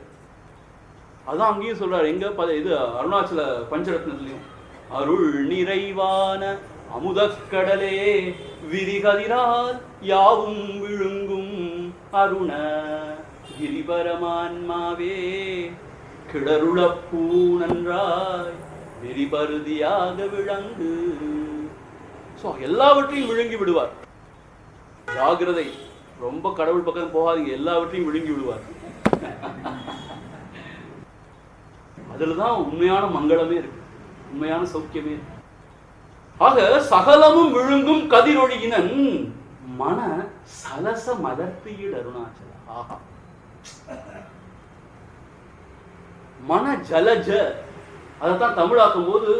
அதான் அங்கேயும் சொல்றாரு, எங்க இது அருணாச்சல பஞ்சரத்னத்திலையும், அருள் நிறைவான அமுதக்கடலே விரிகதிரால் யாவும் விழுங்கும் அருண கிரிபரமான்மாவே கிடருளப்பூ நன்றாய் விரிபருதியாக விளங்கு. எல்லாவற்றையும் விழுங்கி விடுவார். ஜாகிரதை, ரொம்ப கடவுள் பக்கம் போகாதீங்க, எல்லாவற்றையும் விழுங்கி விடுவார். அதுலதான் உண்மையான மங்களமே இருக்கு, உண்மையான சௌக்கியமே இருக்கு. ஆக சகலமும் விழுங்கும் கதிரொழியினன் மன சலச மதர்த்தியிட அருணாச்சல. ஆஹா, மன ஜலஜ. அதைத்தான் தமிழாக்கும் போது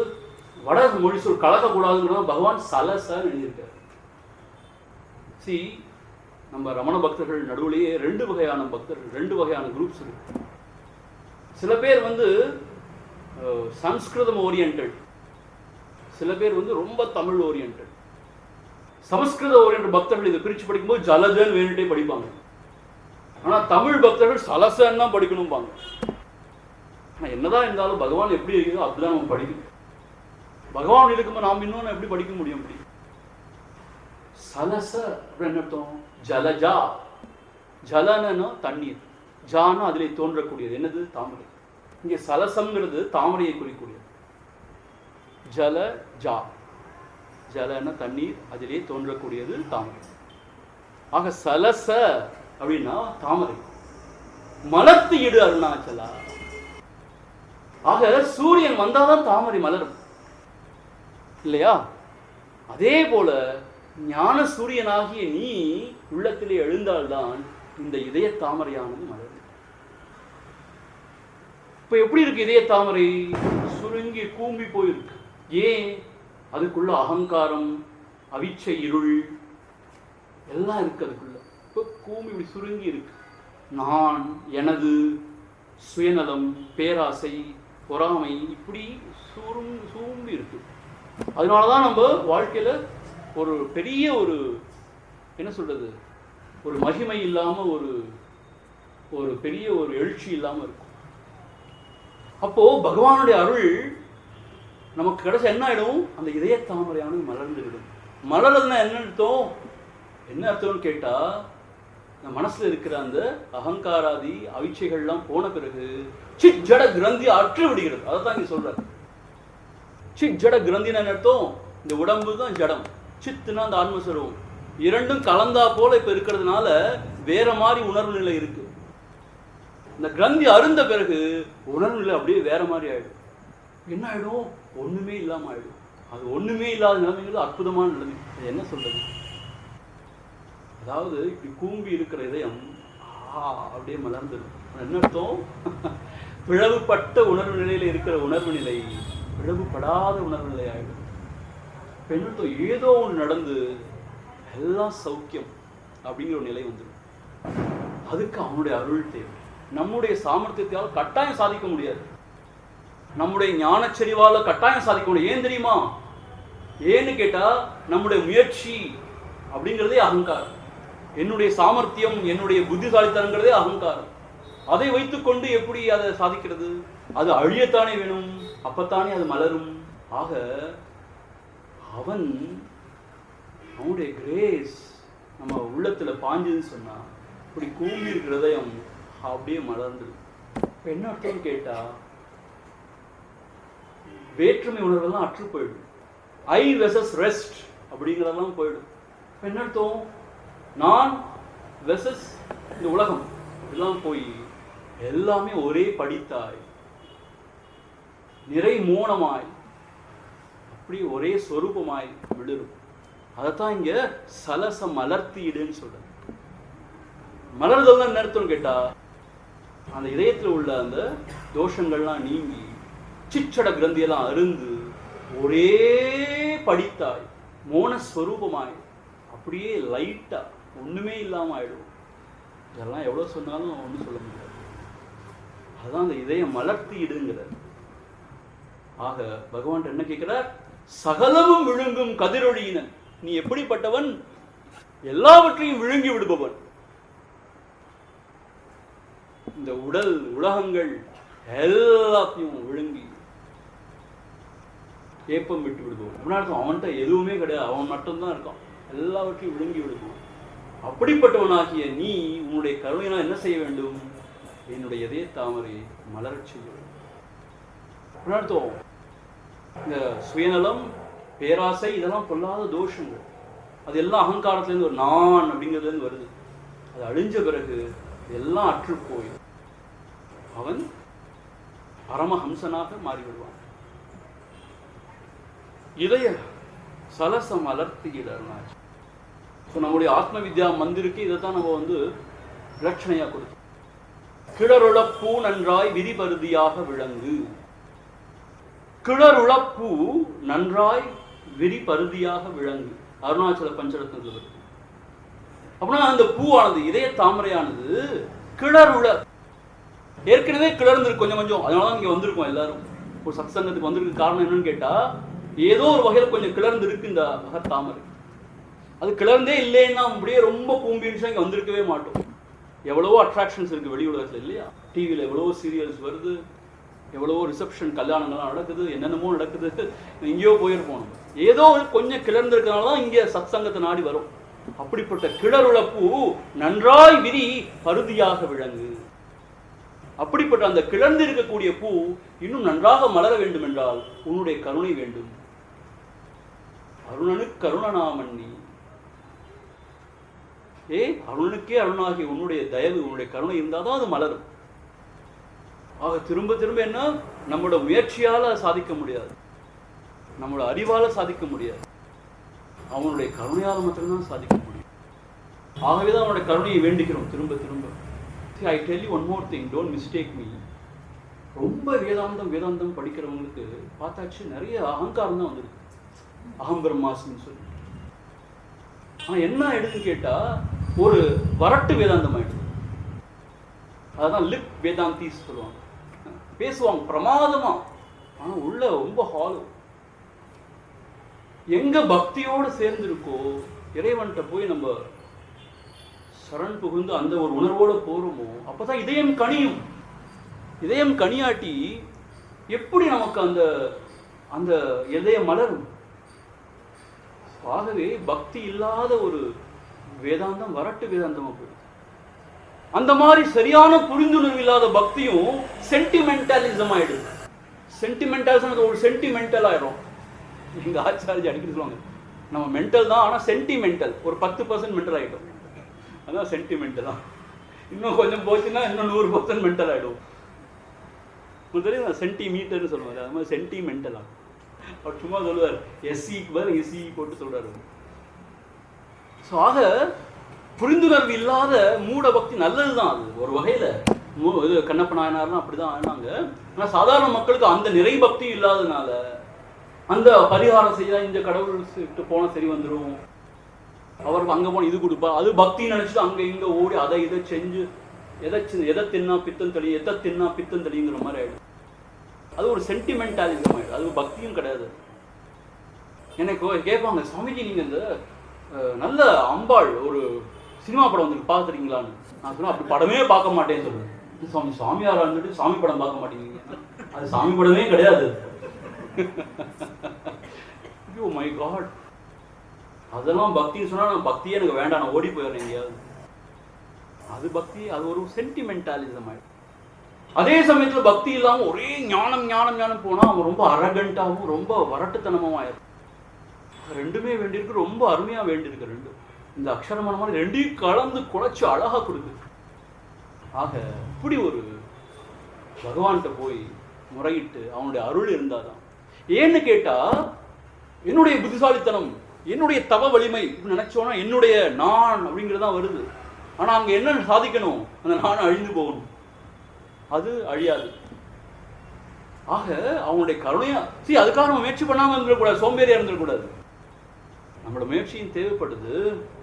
வட மொழி சொல் கலக்கக்கூடாதுங்கிறத பகவான் சலச எழுதியிருக்கார். நம்ம ரமண பக்தர்கள் நடுவுலேயே ரெண்டு வகையான பக்தர்கள், ரெண்டு வகையான குரூப்ஸ் இருக்கு. சில பேர் வந்து சம்ஸ்கிருதம் ஓரியன்டட், சில பேர் வந்து ரொம்ப தமிழ் ஓரியன்டட். சமஸ்கிருத ஓரியன்ட் பக்தர்கள் இதை பிரித்து படிக்கும்போது ஜலஜன் வேணுட்டே படிப்பாங்க. ஆனால் தமிழ் பக்தர்கள் சலசன் தான் படிக்கணும்பாங்க. ஆனால் என்னதான் இருந்தாலும் பகவான் எப்படி இருக்குதோ அப்படிதான் நம்ம படிக்கணும். பகவான் இருக்கும்போது நாம் இன்னொன்று எப்படி படிக்க முடியும்? அப்படி சலச அப்படின்னு அர்த்தம். ஜலஜா, ஜலனா தண்ணீர், ஜானா அதிலே தோன்றக்கூடியது. என்னது? தாமரை. இங்கே சலசம்ங்கிறது தாமரையை குறிக்கூடியது. ஜல ஜா, ஜலன தண்ணீர், அதிலே தோன்றக்கூடியது தாமரை. ஆக சலச அப்படின்னா தாமரை. மலர்த்து இடு அருணாச்சலா. ஆக சூரியன் வந்தாதான் தாமரை மலரும் இல்லையா? அதே போல ஞான சூரியனாகிய நீ உள்ளத்திலே எழுந்தால்தான் இந்த இதய தாமரையானது மலரும். இப்ப எப்படி இருக்கு இதய தாமரை? சுருங்கி கூம்பி போயிருக்கு. ஏன்? அதுக்குள்ள அகங்காரம், அவிச்சை, இருள் எல்லாம் இருக்கு அதுக்குள்ள. இப்ப கூம்பி இப்படி சுருங்கி இருக்கு. நான், எனது, சுயநலம், பேராசை, பொறாமை இப்படி சூம்பி இருக்கு. அதனாலதான் நம்ம வாழ்க்கையில ஒரு பெரிய ஒரு என்ன சொல்றது, ஒரு மகிமை இல்லாம, ஒரு பெரிய ஒரு எழுச்சி இல்லாம இருக்கும். அப்போ பகவானுடைய அருள் நமக்கு கிடைச்ச என்ன ஆயிடும்? அந்த இதய தாமரையானது மலர்ந்துவிடும். மலர்றதுன்னா என்ன அர்த்தம்? என்ன அர்த்தம்னு கேட்டா, மனசுல இருக்கிற அந்த அகங்காராதி அவிச்சைகள்லாம் போன பிறகு சிட் ஜட கிரந்தி அற்று விடுகிறது. அதைத்தான் இங்க சொல்றாரு. சிட் ஜட கிரந்தின்னு என்ன அர்த்தம்? இந்த உடம்பு தான் ஜடம், சித்துனா அந்த ஆன்மஸ்வரூபம், இரண்டும் கலந்தா போல இப்ப இருக்கிறதுனால வேற மாதிரி உணர்வு நிலை இருக்கு. இந்த கிரந்தி அருந்த பிறகு உணர்வு நிலை அப்படியே வேற மாதிரி ஆயிடும். என்ன ஆயிடும்? ஒண்ணுமே இல்லாம ஆயிடும். அது ஒண்ணுமே இல்லாத நிலைமைங்கிறது அற்புதமான நிலைமை. அது என்ன சொல்றது? அதாவது இப்படி கூம்பி இருக்கிற இதயம் அப்படியே மலர்ந்துடும். என்ன அர்த்தம்? பிளவுபட்ட உணர்வு நிலையில இருக்கிற உணர்வு நிலை பிளவுபடாத உணர்வு நிலை ஆயிடும். பெண்ணர்த்தம் ஏதோ ஒன்று நடந்து எல்லாம் சௌக்கியம் அப்படிங்கிற ஒரு நிலை வந்துடும். அதுக்கு அவனுடைய அருள் தேவை. நம்முடைய சாமர்த்தியத்தால் கட்டாயம் சாதிக்க முடியாது. நம்முடைய ஞானச்சரிவால கட்டாயம் சாதிக்க முடியும். ஏன் தெரியுமா? ஏன்னு கேட்டா, நம்முடைய முயற்சி அப்படிங்கிறதே அகங்காரம். என்னுடைய சாமர்த்தியம், என்னுடைய புத்திசாலித்தனங்கிறதே அகங்காரம். அதை வைத்துக்கொண்டு எப்படி அதை சாதிக்கிறது? அது அழியத்தானே வேணும், அப்பத்தானே அது மலரும். ஆக அவனுடைய கிரேஸ் நம்ம உள்ளத்துல பாஞ்சுன்னு சொன்னா இப்படி கூம்பி ஹிருதயம் அப்படியே மலர்ந்து. இப்போ என்ன அர்த்தம் கேட்டா, வேற்றுமை உணர்வெல்லாம் அற்று போயிடும். ஐ வெசஸ் ரெஸ்ட் அப்படிங்கிறதெல்லாம் போயிடும். என்ன அர்த்தம், நான் வெசஸ் இந்த உலகம் எல்லாம் போய் எல்லாமே ஒரே படித்தாய், நிறை மோனமாய், அப்படி ஒரே சொரூபமாய் விழுரும். அதைத்தான் இங்க சலச மலர்த்திடுன்னு சொல்ற. மலர்தல் தான் என்ன அர்த்தம்னு கேட்டா, அந்த இதயத்தில் உள்ள அந்த தோஷங்கள்லாம் நீங்கி சிச்சட கிரந்தியெல்லாம் அருந்து ஒரே படித்தாய், மோனஸ்வரூபமாய், அப்படியே லைட்டா ஒண்ணுமே இல்லாம ஆயிடும். இதெல்லாம் எவ்வளவு சொன்னாலும் ஒன்றும் சொல்ல முடியாது. அதுதான் அந்த இதயம் மலர்த்திடுங்கிறார். ஆக பகவான் என்ன கேட்கிறார், சகலமும் விழுங்கும் கதிரொளியினன், நீ எப்படிப்பட்டவன், எல்லாவற்றையும் விழுங்கி விடுபவன். இந்த உடல் உலகங்கள் எல்லாத்தையும் விழுங்கி ஏப்பம் விட்டு விடுபவன். அப்படின்னா அவன்கிட்ட எதுவுமே கிடையாது, அவன் மட்டும்தான் இருக்கான், எல்லாவற்றையும் விழுங்கி விடுபவன். அப்படிப்பட்டவனாகிய நீ உன்னுடைய கருணையினால் என்ன செய்ய வேண்டும், என்னுடைய இதய தாமரை மலரச் செய்ய வேண்டும். அர்த்தம் இந்த சுயநலம், பேராசை இதெல்லாம் பொல்லாத தோஷங்கள். அது எல்லாம் அகங்காரத்திலேருந்து ஒரு நான் அப்படிங்கிறதுலேருந்து வருது. அது அழிஞ்ச பிறகு எல்லாம் அற்று போய் அவன் பரமஹம்சனாக மாறிவிடுவான். இதய சலசம் அலர்த்தியிடலாம். ஸோ நம்முடைய ஆத்ம வித்யா மந்திருக்கு இதைத்தான் நம்ம இலட்சணையாக கொடுத்தோம். கிளருளப்பூ நன்றாய் விரிபருதியாக விளங்கு. கிளருளப்பூ நன்றாய் விரிபருதியாக விளங்கு. அருணாச்சல பஞ்சரத்னத்தில் இருக்கு. அப்படின்னா அந்த பூவானது, இதய தாமரையானது கிளருள, ஏற்கனவே கிளர்ந்துருக்கு கொஞ்சம் கொஞ்சம். அதனாலதான் இங்க வந்திருக்கோம் எல்லாரும். ஒரு சத்சங்கத்துக்கு வந்திருக்கு. காரணம் என்னன்னு கேட்டா, ஏதோ ஒரு வகையில் கொஞ்சம் கிளர்ந்து இருக்கு இந்த அகத்தாமரை. அது கிளர்ந்தே இல்லைன்னா அப்படியே ரொம்ப பூம்பின்னு இங்கே வந்திருக்கவே மாட்டோம். எவ்வளவோ அட்ராக்ஷன்ஸ் இருக்கு வெளி உலகத்தில் இல்லையா? டிவியில் எவ்வளவோ சீரியல்ஸ் வருது, எவ்வளவோ ரிசப்ஷன் கல்யாணங்கள்லாம் நடக்குது, என்னென்னமோ நடக்குது. எங்கேயோ போயிருப்போம். ஏதோ கொஞ்சம் கிளர்ந்திருக்கிறதுனால தான் இங்கே சத்சங்கத்தை நாடி வரும். அப்படிப்பட்ட கிளருள பூ நன்றாய் விரி பருதியாக விளங்கு. அப்படிப்பட்ட அந்த கிளர்ந்து இருக்கக்கூடிய பூ இன்னும் நன்றாக மலர வேண்டும் என்றால் உன்னுடைய கருணை வேண்டும். அருணனு கருணனாமன்னி, அருணனுக்கே அருணாகி உன்னுடைய தயவு, உன்னுடைய கருணை இருந்தாதான் அது மலரும். ஆக திரும்ப திரும்ப என்ன, நம்மளோட முயற்சியால சாதிக்க முடியாது, நம்மளோட அறிவால சாதிக்க முடியாது, அவனுடைய கருணையால் மட்டும்தான் சாதிக்க முடியும். ஆகவேதான் அவனுடைய கருணையை வேண்டிக்கிறோம் திரும்ப திரும்ப. See, I tell you one more thing, don't mistake me. ரொம்ப வேதாந்தம் படிக்கிறவங்களுக்கு பார்த்தாச்சு நிறைய அகங்காரம் தான் வந்துருக்கு. அகம் பிரம்மாஸ்மின்னு சொல்லி. ஆனால் என்ன ஆயிடுதுன்னு கேட்டா, ஒரு வரட்டு வேதாந்தம் ஆயிடுது. அதான் லிப் வேதாந்திஸ் சொல்லுவாங்க. பேசுவாங்க பிரமாதமா, ஆனா உள்ள ரொம்ப ஹாலோ. எங்க பக்தியோடு சேர்ந்துருக்கோ, இறைவன்கிட்ட போய் நம்ம சரண் புகுந்து அந்த ஒரு உணர்வோடு போறோமோ, அப்பதான் இதயம் கனியும். இதயம் கனியாட்டி எப்படி நமக்கு அந்த அந்த இதயம் மலரும்? ஆகவே பக்தி இல்லாத ஒரு வேதாந்தம் வரட்டு வேதாந்தமா போயிடும். அந்த மாதிரி சரியான புரிந்துணர்வு இல்லாத பக்தியும் சென்டிமெண்டலிசம் ஆயிடுது. சென்டிமெண்டலிசம் ஒரு சென்டிமெண்டல் ஆயிடும். எங்க ஆச்சாரியா அடிக்கடி சொல்லுவாங்க, நம்ம மென்டல் தான், ஆனா சென்டிமெண்டல் ஒரு 10% மென்டல் ஆயிடும். அதான் சென்டிமெண்டலா. இன்னும் கொஞ்சம் போச்சுன்னா இன்னும் 100% மென்டல் ஆயிடும். தெரியும், சென்டிமீட்டர்னு சொல்லுவாரு, அது மாதிரி சென்டிமெண்டலா. அவர் சும்மா சொல்லுவார், எஸ்சிக்கு பதில் எஸ்சி போட்டு சொல்றாரு. ஸோ ஆக புரிந்துணர்வு இல்லாத மூட பக்தி நல்லதுதான். அது ஒரு வகையில இது கண்ணப்ப நாயனார்லாம் அப்படிதான் ஆனாங்க. ஆனால் சாதாரண மக்களுக்கு அந்த நிறை பக்தி இல்லாததுனால அந்த பரிகாரம் செய்ய இந்த கடவுள்கிட்ட போனால் சரி வந்துடும், அவருக்கு அங்கே போனால் இது கொடுப்பா, அது பக்தின்னு நினச்சிட்டு அங்கே இங்கே ஓடி அதை இதை செஞ்சு எதை தின்னா பித்தம் தெளி, எதை தின்னா பித்தம் தெளிங்கிற மாதிரி ஆயிடும். அது ஒரு சென்டிமெண்டாலிசம் ஆயிடும், அது பக்தியும் கிடையாது. எனக்கு கேட்பாங்க, சுவாமிஜி நீங்கள் இந்த நல்ல அம்பாள் ஒரு சினிமா படம் வந்துருக்கு பார்த்துருக்கீங்களான்னு. நான் சொன்னேன், அப்படி படமே பார்க்க மாட்டேன்னு சொல்லுவேன். சுவாமியாரா இருந்துட்டு சாமி படம் பார்க்க மாட்டேங்கிறீங்க, அது சாமி படமே கிடையாது. ஐயோ மை காட், அதெல்லாம் பக்தின்னு சொன்னா நான் பக்தியே எனக்கு வேண்டாம், நான் ஓடி போயிடுறேன் எங்கேயாவது. அது பக்தி, அது ஒரு சென்டிமெண்டாலிசம் ஆயிடும். அதே சமயத்துல பக்தி இல்லாம ஒரே ஞானம் ஞானம் ஞானம் போனா அவன் ரொம்ப அரகண்டாவும் ரொம்ப வரட்டுத்தனமும் ஆயிடும். ரெண்டுமே வேண்டியிருக்கு, ரொம்ப அருமையா வேண்டியிருக்கு. ரெண்டு இந்த அக்ஷரமான மாதிரி ரெண்டையும் கலந்து குழைச்சு அழகா கொடுக்குது. ஆக இப்படி ஒரு பகவான்கிட்ட போய் முறையிட்டு அவனுடைய அருள் இருந்தாதான். ஏன்னு கேட்டா என்னுடைய புத்திசாலித்தனம், என்னுடைய தவ வலிமை நினைச்சோன்னா என்னுடைய நான் அப்படிங்கிறதான் வருது. ஆனா அங்க என்ன சாதிக்கணும், அந்த நான் அழிந்து போகணும், அது அழியாது. ஆக அவனுடைய கருணையா அதுக்காக நம்ம முயற்சி பண்ணாம இருந்துடக்கூடாது, சோம்பேறியா இருந்துடக்கூடாது. நம்மளோட முயற்சியும் தேவைப்படுது.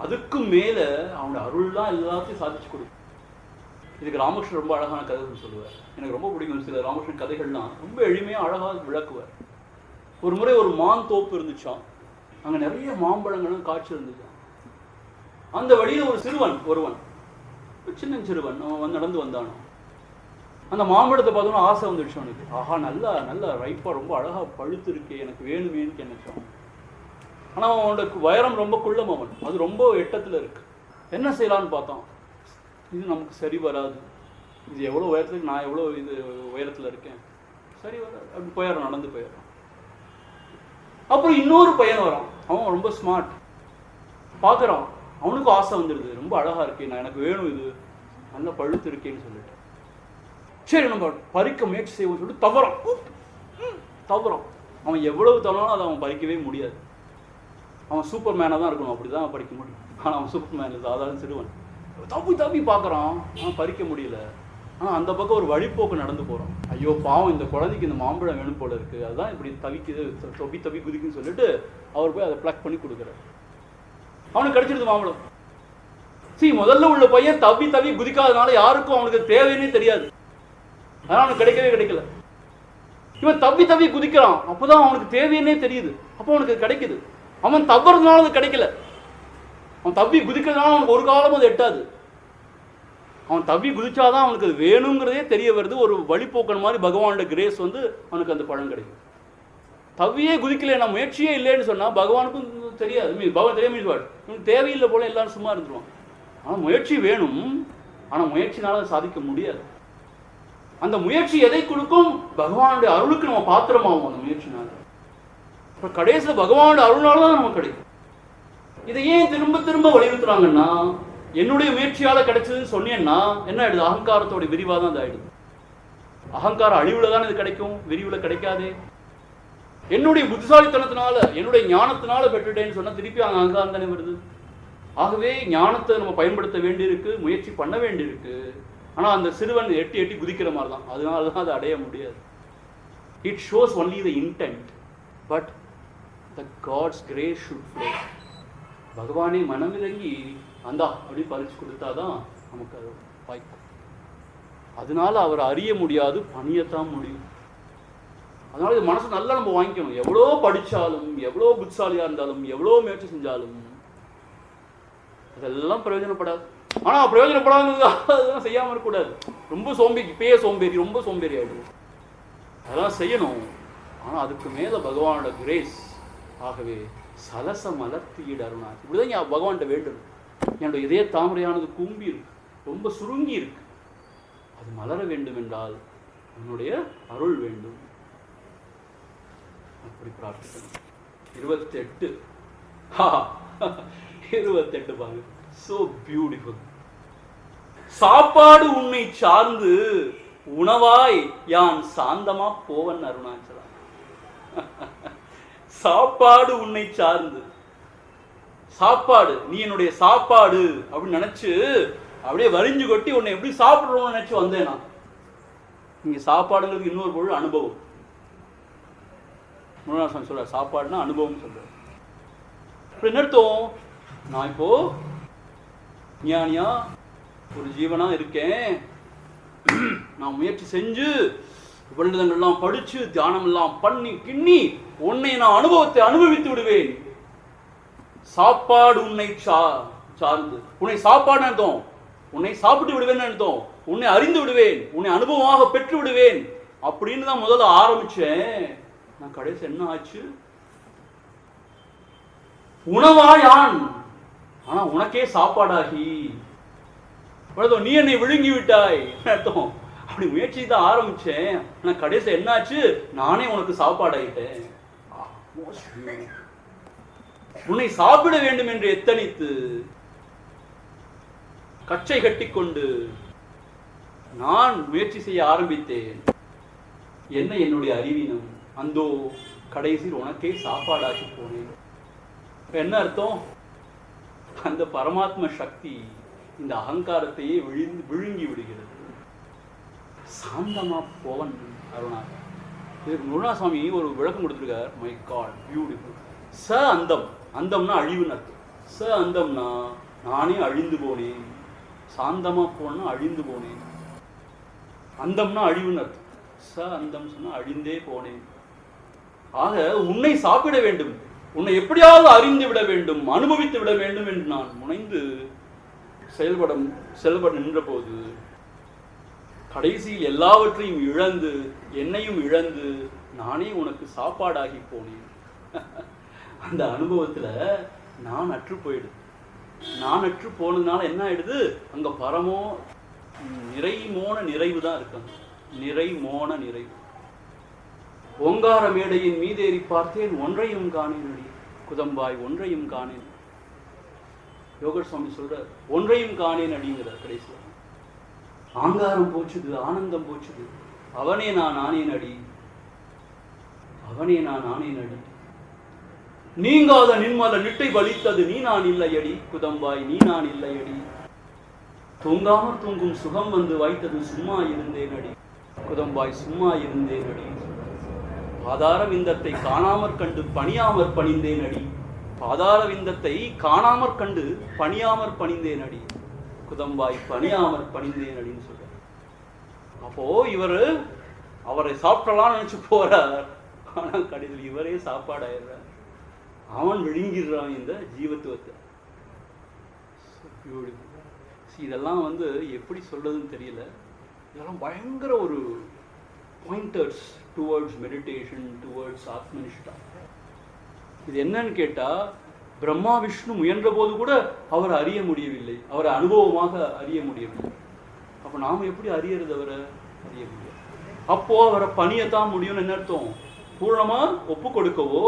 அதுக்கும் மேல அவனுடைய அருள் தான் எல்லாத்தையும் சாதிச்சு கொடுக்கும். இதுக்கு ராமகிருஷ்ணன் ரொம்ப அழகான கதைகள் சொல்லுவார். எனக்கு ரொம்ப பிடிக்கும் சில ராமகிருஷ்ணன் கதைகள்லாம். ரொம்ப எளிமையா அழகாக விளக்குவார். ஒரு முறை ஒரு மான் தோப்பு இருந்துச்சான். அங்க நிறைய மாம்பழங்களும் காய்ச்சி இருந்துச்சான். அந்த வழியில ஒரு சிறுவன் ஒருவன், சின்ன சிறுவன், அவன் நடந்து வந்தானோ. அந்த மாம்பழத்தை பார்த்தோன்னா ஆசை வந்துடுச்சு அவனுக்கு. ஆஹா, நல்லா நல்லா ரைப்பா ரொம்ப அழகா பழுத்து இருக்கே, எனக்கு வேணுமேன்னு நினைச்சான். ஆனா அவனோட உயரம் ரொம்ப குள்ளம், அவன் அது ரொம்ப எட்டத்துல இருக்கு. என்ன செய்யலான்னு பார்த்தான். இது நமக்கு சரி வராது, இது எவ்வளோ உயரத்துக்கு, நான் எவ்வளோ இது உயரத்தில் இருக்கேன், சரி வராது. அப்படி போயிடறான், நடந்து போயிடறான். அப்புறம் இன்னொரு பையன் வரான். அவன் ரொம்ப ஸ்மார்ட். பார்க்குறான், அவனுக்கும் ஆசை வந்துடுது. ரொம்ப அழகா இருக்கேன், நான் எனக்கு வேணும், இது நல்லா பழுத்து இருக்கேன்னு சொல்லிட்டு சரி நம்ம பறிக்க முயற்சி செய்வோம்னு சொல்லிட்டு தவறான். அவன் எவ்வளவு தவறாலும் அதை அவன் பறிக்கவே முடியாது. அவன் சூப்பர் மேனாக தான் இருக்கணும், அப்படி தான் பறிக்க முடியும். ஆனால் அவன் சூப்பர் மேன் இல்லை, சாதாரண சிறுவன். தப்பி பார்க்குறான், அவன் பறிக்க முடியல. ஆனால் அந்த பக்கம் ஒரு வழிப்போக்கு நடந்து போகிறான். ஐயோ பாவம், இந்த குழந்தைக்கு இந்த மாம்பழம் வேணும் போல இருக்குது, அதுதான் இப்படி தவிக்குது, தப்பி குதிக்குன்னு சொல்லிட்டு அவர் போய் அதை ப்ளக் பண்ணி கொடுக்குறாரு. அவனுக்கு கிடைச்சிருது மாம்பழம். முதல்ல உள்ள பையன் தவி குதிக்காதனால யாருக்கும் அவனுக்கு தேவைன்னே தெரியாது, அதனால் அவனுக்கு கிடைக்கல. இவன் தவி குதிக்கிறான், அப்போதான் அவனுக்கு தேவைன்னே தெரியுது, அப்போ அவனுக்கு கிடைக்குது. அவன் தவறுனால அது கிடைக்கல. அவன் தவி குதிக்கிறதுனால அவனுக்கு ஒரு காலமும் அது எட்டாது. அவன் தவி குதிச்சாதான் அவனுக்கு அது வேணுங்கிறதே தெரிய வருது. ஒரு வழிபோக்கன் மாதிரி பகவானோட கிரேஸ் வந்து அவனுக்கு அந்த பழம் கிடைக்கும். தவியே குதிக்கல, நான் முயற்சியே இல்லைன்னு சொன்னா பகவானுக்கும் தெரியாது. பகவான் தெரியாம இவனுக்கு தேவையில்லை போல எல்லாரும் சும்மா இருந்துருவான். ஆனால் முயற்சி வேணும், ஆனால் முயற்சினால அதை சாதிக்க முடியாது. அந்த முயற்சி எதை கொடுக்கும்? பகவானுடைய அருளுக்கு நம்ம பாத்திரமாகும் அந்த முயற்சினால. இப்போ கடைசியில் பகவானோட அருளால தான் நமக்கு கிடைக்கும். இதை ஏன் திரும்ப திரும்ப வலியுறுத்துறாங்கன்னா, என்னுடைய முயற்சியால கிடைச்சதுன்னு சொன்னேன்னா என்ன ஆயிடுது? அகங்காரத்தோட விரிவாக தான் அது ஆயிடுது. அகங்காரம் அழிவுல தான் இது கிடைக்கும், விரிவுல கிடைக்காதே. என்னுடைய புத்திசாலித்தனத்தினால, என்னுடைய ஞானத்தினால பெற்றுட்டேன்னு சொன்னா திருப்பி அங்கே அகங்காரம் தானே வருது. ஆகவே ஞானத்தை நம்ம பயன்படுத்த வேண்டியிருக்கு, முயற்சி பண்ண வேண்டியிருக்கு. ஆனால் அந்த சிறுவன் எட்டி குதிக்கிற மாதிரி தான், அதனால தான் அதை அடைய முடியாது. It shows only the intent, but the god's grace should flow. பகவானே மனமிறங்கி அந்தா அப்படி பறிச்சு கொடுத்தாதான் நமக்கு அது வாய்ப்பு. அதனால அவரை அறிய முடியாது, பணியத்தான் முடியும். அதனால இது மனசு நல்லா நம்ம வாங்கிக்கணும். எவ்வளோ படித்தாலும், எவ்வளோ புத்திசாலியாக இருந்தாலும், எவ்வளோ முயற்சி செஞ்சாலும் அதெல்லாம் பிரயோஜனப்படாது. ஆனால் பிரயோஜனப்படாததான் செய்யாமல் இருக்கக்கூடாது. ரொம்ப சோம்பேறி, இப்பயே சோம்பேறி, ரொம்ப சோம்பேறி ஆகிடும். அதெல்லாம் செய்யணும். ஆனால் அதுக்கு மேலே பகவானோட கிரேஸ். ஆகவே சலச மலர்த்தியிட அருணா, இப்படிதான் பகவான்கிட்ட வேண்டும். என்னோட இதய தாமரையானது கும்பி இருக்கு, ரொம்ப சுருங்கி இருக்கு, அது மலர வேண்டும் என்றால் என்னுடைய அருள் வேண்டும். அப்படி பிரார்த்திக்கணும். 28 பாருங்க, so beautiful. சாப்பாடு உன்னை சார்ந்து உணவாய் யான் சாந்தமா போவன் அருணாச்சலா. சாப்பாடு உன்னை சார்ந்து, சாப்பாடு நீ என்னுடைய சாப்பாடு அப்படின்னு நினைச்சு அப்படியே வரிஞ்சு கொட்டி உன்னை எப்படி சாப்பிடுறோம்னு நினைச்சு வந்தேனா. நீங்க சாப்பாடுங்கிறது இன்னொரு பொருள் அனுபவம். முருகநாதன் சொல்ற சாப்பாடுனா அனுபவம் சொல்ற. என்ன அர்த்தம்? நான் இப்போ ஞானியா ஒரு ஜீவனா இருக்கேன், நான் முயற்சி செஞ்சு உபநிடதங்கள்லாம் படிச்சு தியானம் எல்லாம் பண்ணி கிண்ணி உன்னை நான் அனுபவத்தை அனுபவித்து விடுவேன். சாப்பாடு உன்னை சார்ந்து, உன்னை சாப்பாடு அர்த்தம், உன்னை சாப்பிட்டு விடுவேன் அர்த்தம், உன்னை அறிந்து விடுவேன், உன்னை அனுபவமாக பெற்று விடுவேன். அப்படின்னு தான் முதல்ல ஆரம்பிச்சேன். நான் கடைசி என்ன ஆச்சு? உணவாயான், ஆனா உனக்கே சாப்பாடாகி நீ என்னை விழுங்கி விட்டாய் அர்த்தம். அப்படி முயற்சி தான் ஆரம்பிச்சேன். நான் கடைசி என்னாச்சு? நானே உனக்கு சாப்பாடாயிட்டேன். உன்னை சாப்பிட வேண்டும் என்று எத்தனித்து கச்சை கட்டிக்கொண்டு நான் முயற்சி செய்ய ஆரம்பித்தேன். என்ன என்னுடைய அறிவீனம், அந்தோ கடைசியில் உனக்கே சாப்பாடாக்கி போனேன். என்ன அர்த்தம்? அந்த பரமாத்ம சக்தி இந்த அகங்காரத்தையே விழுங்கி விடுகிறது. சாந்தமா போவன் அருணா. இதுக்கு முருகநாசாமி ஒரு விளக்கம் கொடுத்துருக்கார். My god, beautiful. ச அந்தம், அந்தம்னா அழிவுன்னு அர்த்தம். ச அந்தம்னா நானே அழிந்து போனேன். சாந்தமா போனா அழிந்து போனேன். அந்தம்னா அழிவுன்னு அர்த்தம். ச அந்தம் சொன்னா அழிந்தே போனேன். ஆக உன்னை சாப்பிட வேண்டும், உன்னை எப்படியாவது அறிந்து விட வேண்டும், அனுபவித்து விட வேண்டும் என்று நான் முனைந்து செயல்பட நின்ற போது கடைசியில் எல்லாவற்றையும் இழந்து, என்னையும் இழந்து நானே உனக்கு சாப்பாடாகி போனேன். அந்த அனுபவத்துல நான் அற்று போயிடுது. நான் அற்று போனதுனால என்ன ஆயிடுது? அங்க பரமோ நிறைமோன நிறைவு தான் இருக்காங்க. நிறைமோன நிறைவு. ஓங்கார மேடையின் மீதேறி பார்த்தேன், ஒன்றையும் காணேன் அடி குதம்பாய், ஒன்றையும் காணேன். யோகர் சுவாமி சொல்ற ஒன்றையும் காணேன் அடிங்கிறார் கடைசியில். ஆங்காரம் போச்சுது, ஆனந்தம் போச்சுது. அவனே நான் ஆனேன் அடி, அவனே நான் ஆனேன் அடி. நீங்காத நின்மல நிட்டை வலித்தது நீ நான் இல்லையடி குதம்பாய், நீ நான் இல்லையடி. தூங்காமற் தூங்கும் சுகம் வந்து வைத்தது சும்மா இருந்தேன் அடி குதம்பாய், சும்மா இருந்தேன் அடி. பாதார விந்தத்தை காணாமற் கண்டு பணியாமற் பணிந்தேன் அடி. பாதார விந்தத்தை காணாமற் கண்டு பணியாமற் பணிந்தேன் அடி குதம்பாய், பணியாமற் பணிந்தேன் அடின்னு சொல்ற. அப்போ இவர் அவரை சாப்பிடலாம் நினைச்சு போறார். ஆனா கடைசியில் இவரே சாப்பாடாயிடுறார். அவன் விழுங்கிடுறான் இந்த ஜீவத்துவத்தை. இதெல்லாம் எப்படி சொல்றதுன்னு தெரியல. இதெல்லாம் பயங்கர ஒரு பாயிண்டர்ஸ் டுவர்ட்ஸ் மெடிடேஷன், டுவர்ட்ஸ் ஆத்மனிஷ்டா. இது என்னன்னு கேட்டா, பிரம்மா விஷ்ணு முயன்ற போது கூட அவரை அறிய முடியவில்லை, அவரை அனுபவமாக அறிய முடியவில்லை. அப்ப நாம எப்படி அறியறது? அவரை அறிய முடியாது. அப்போ அவரை பணியத்தான் முடியும்னு என்ன அர்த்தம்? பூர்ணமா ஒப்பு கொடுக்கவோ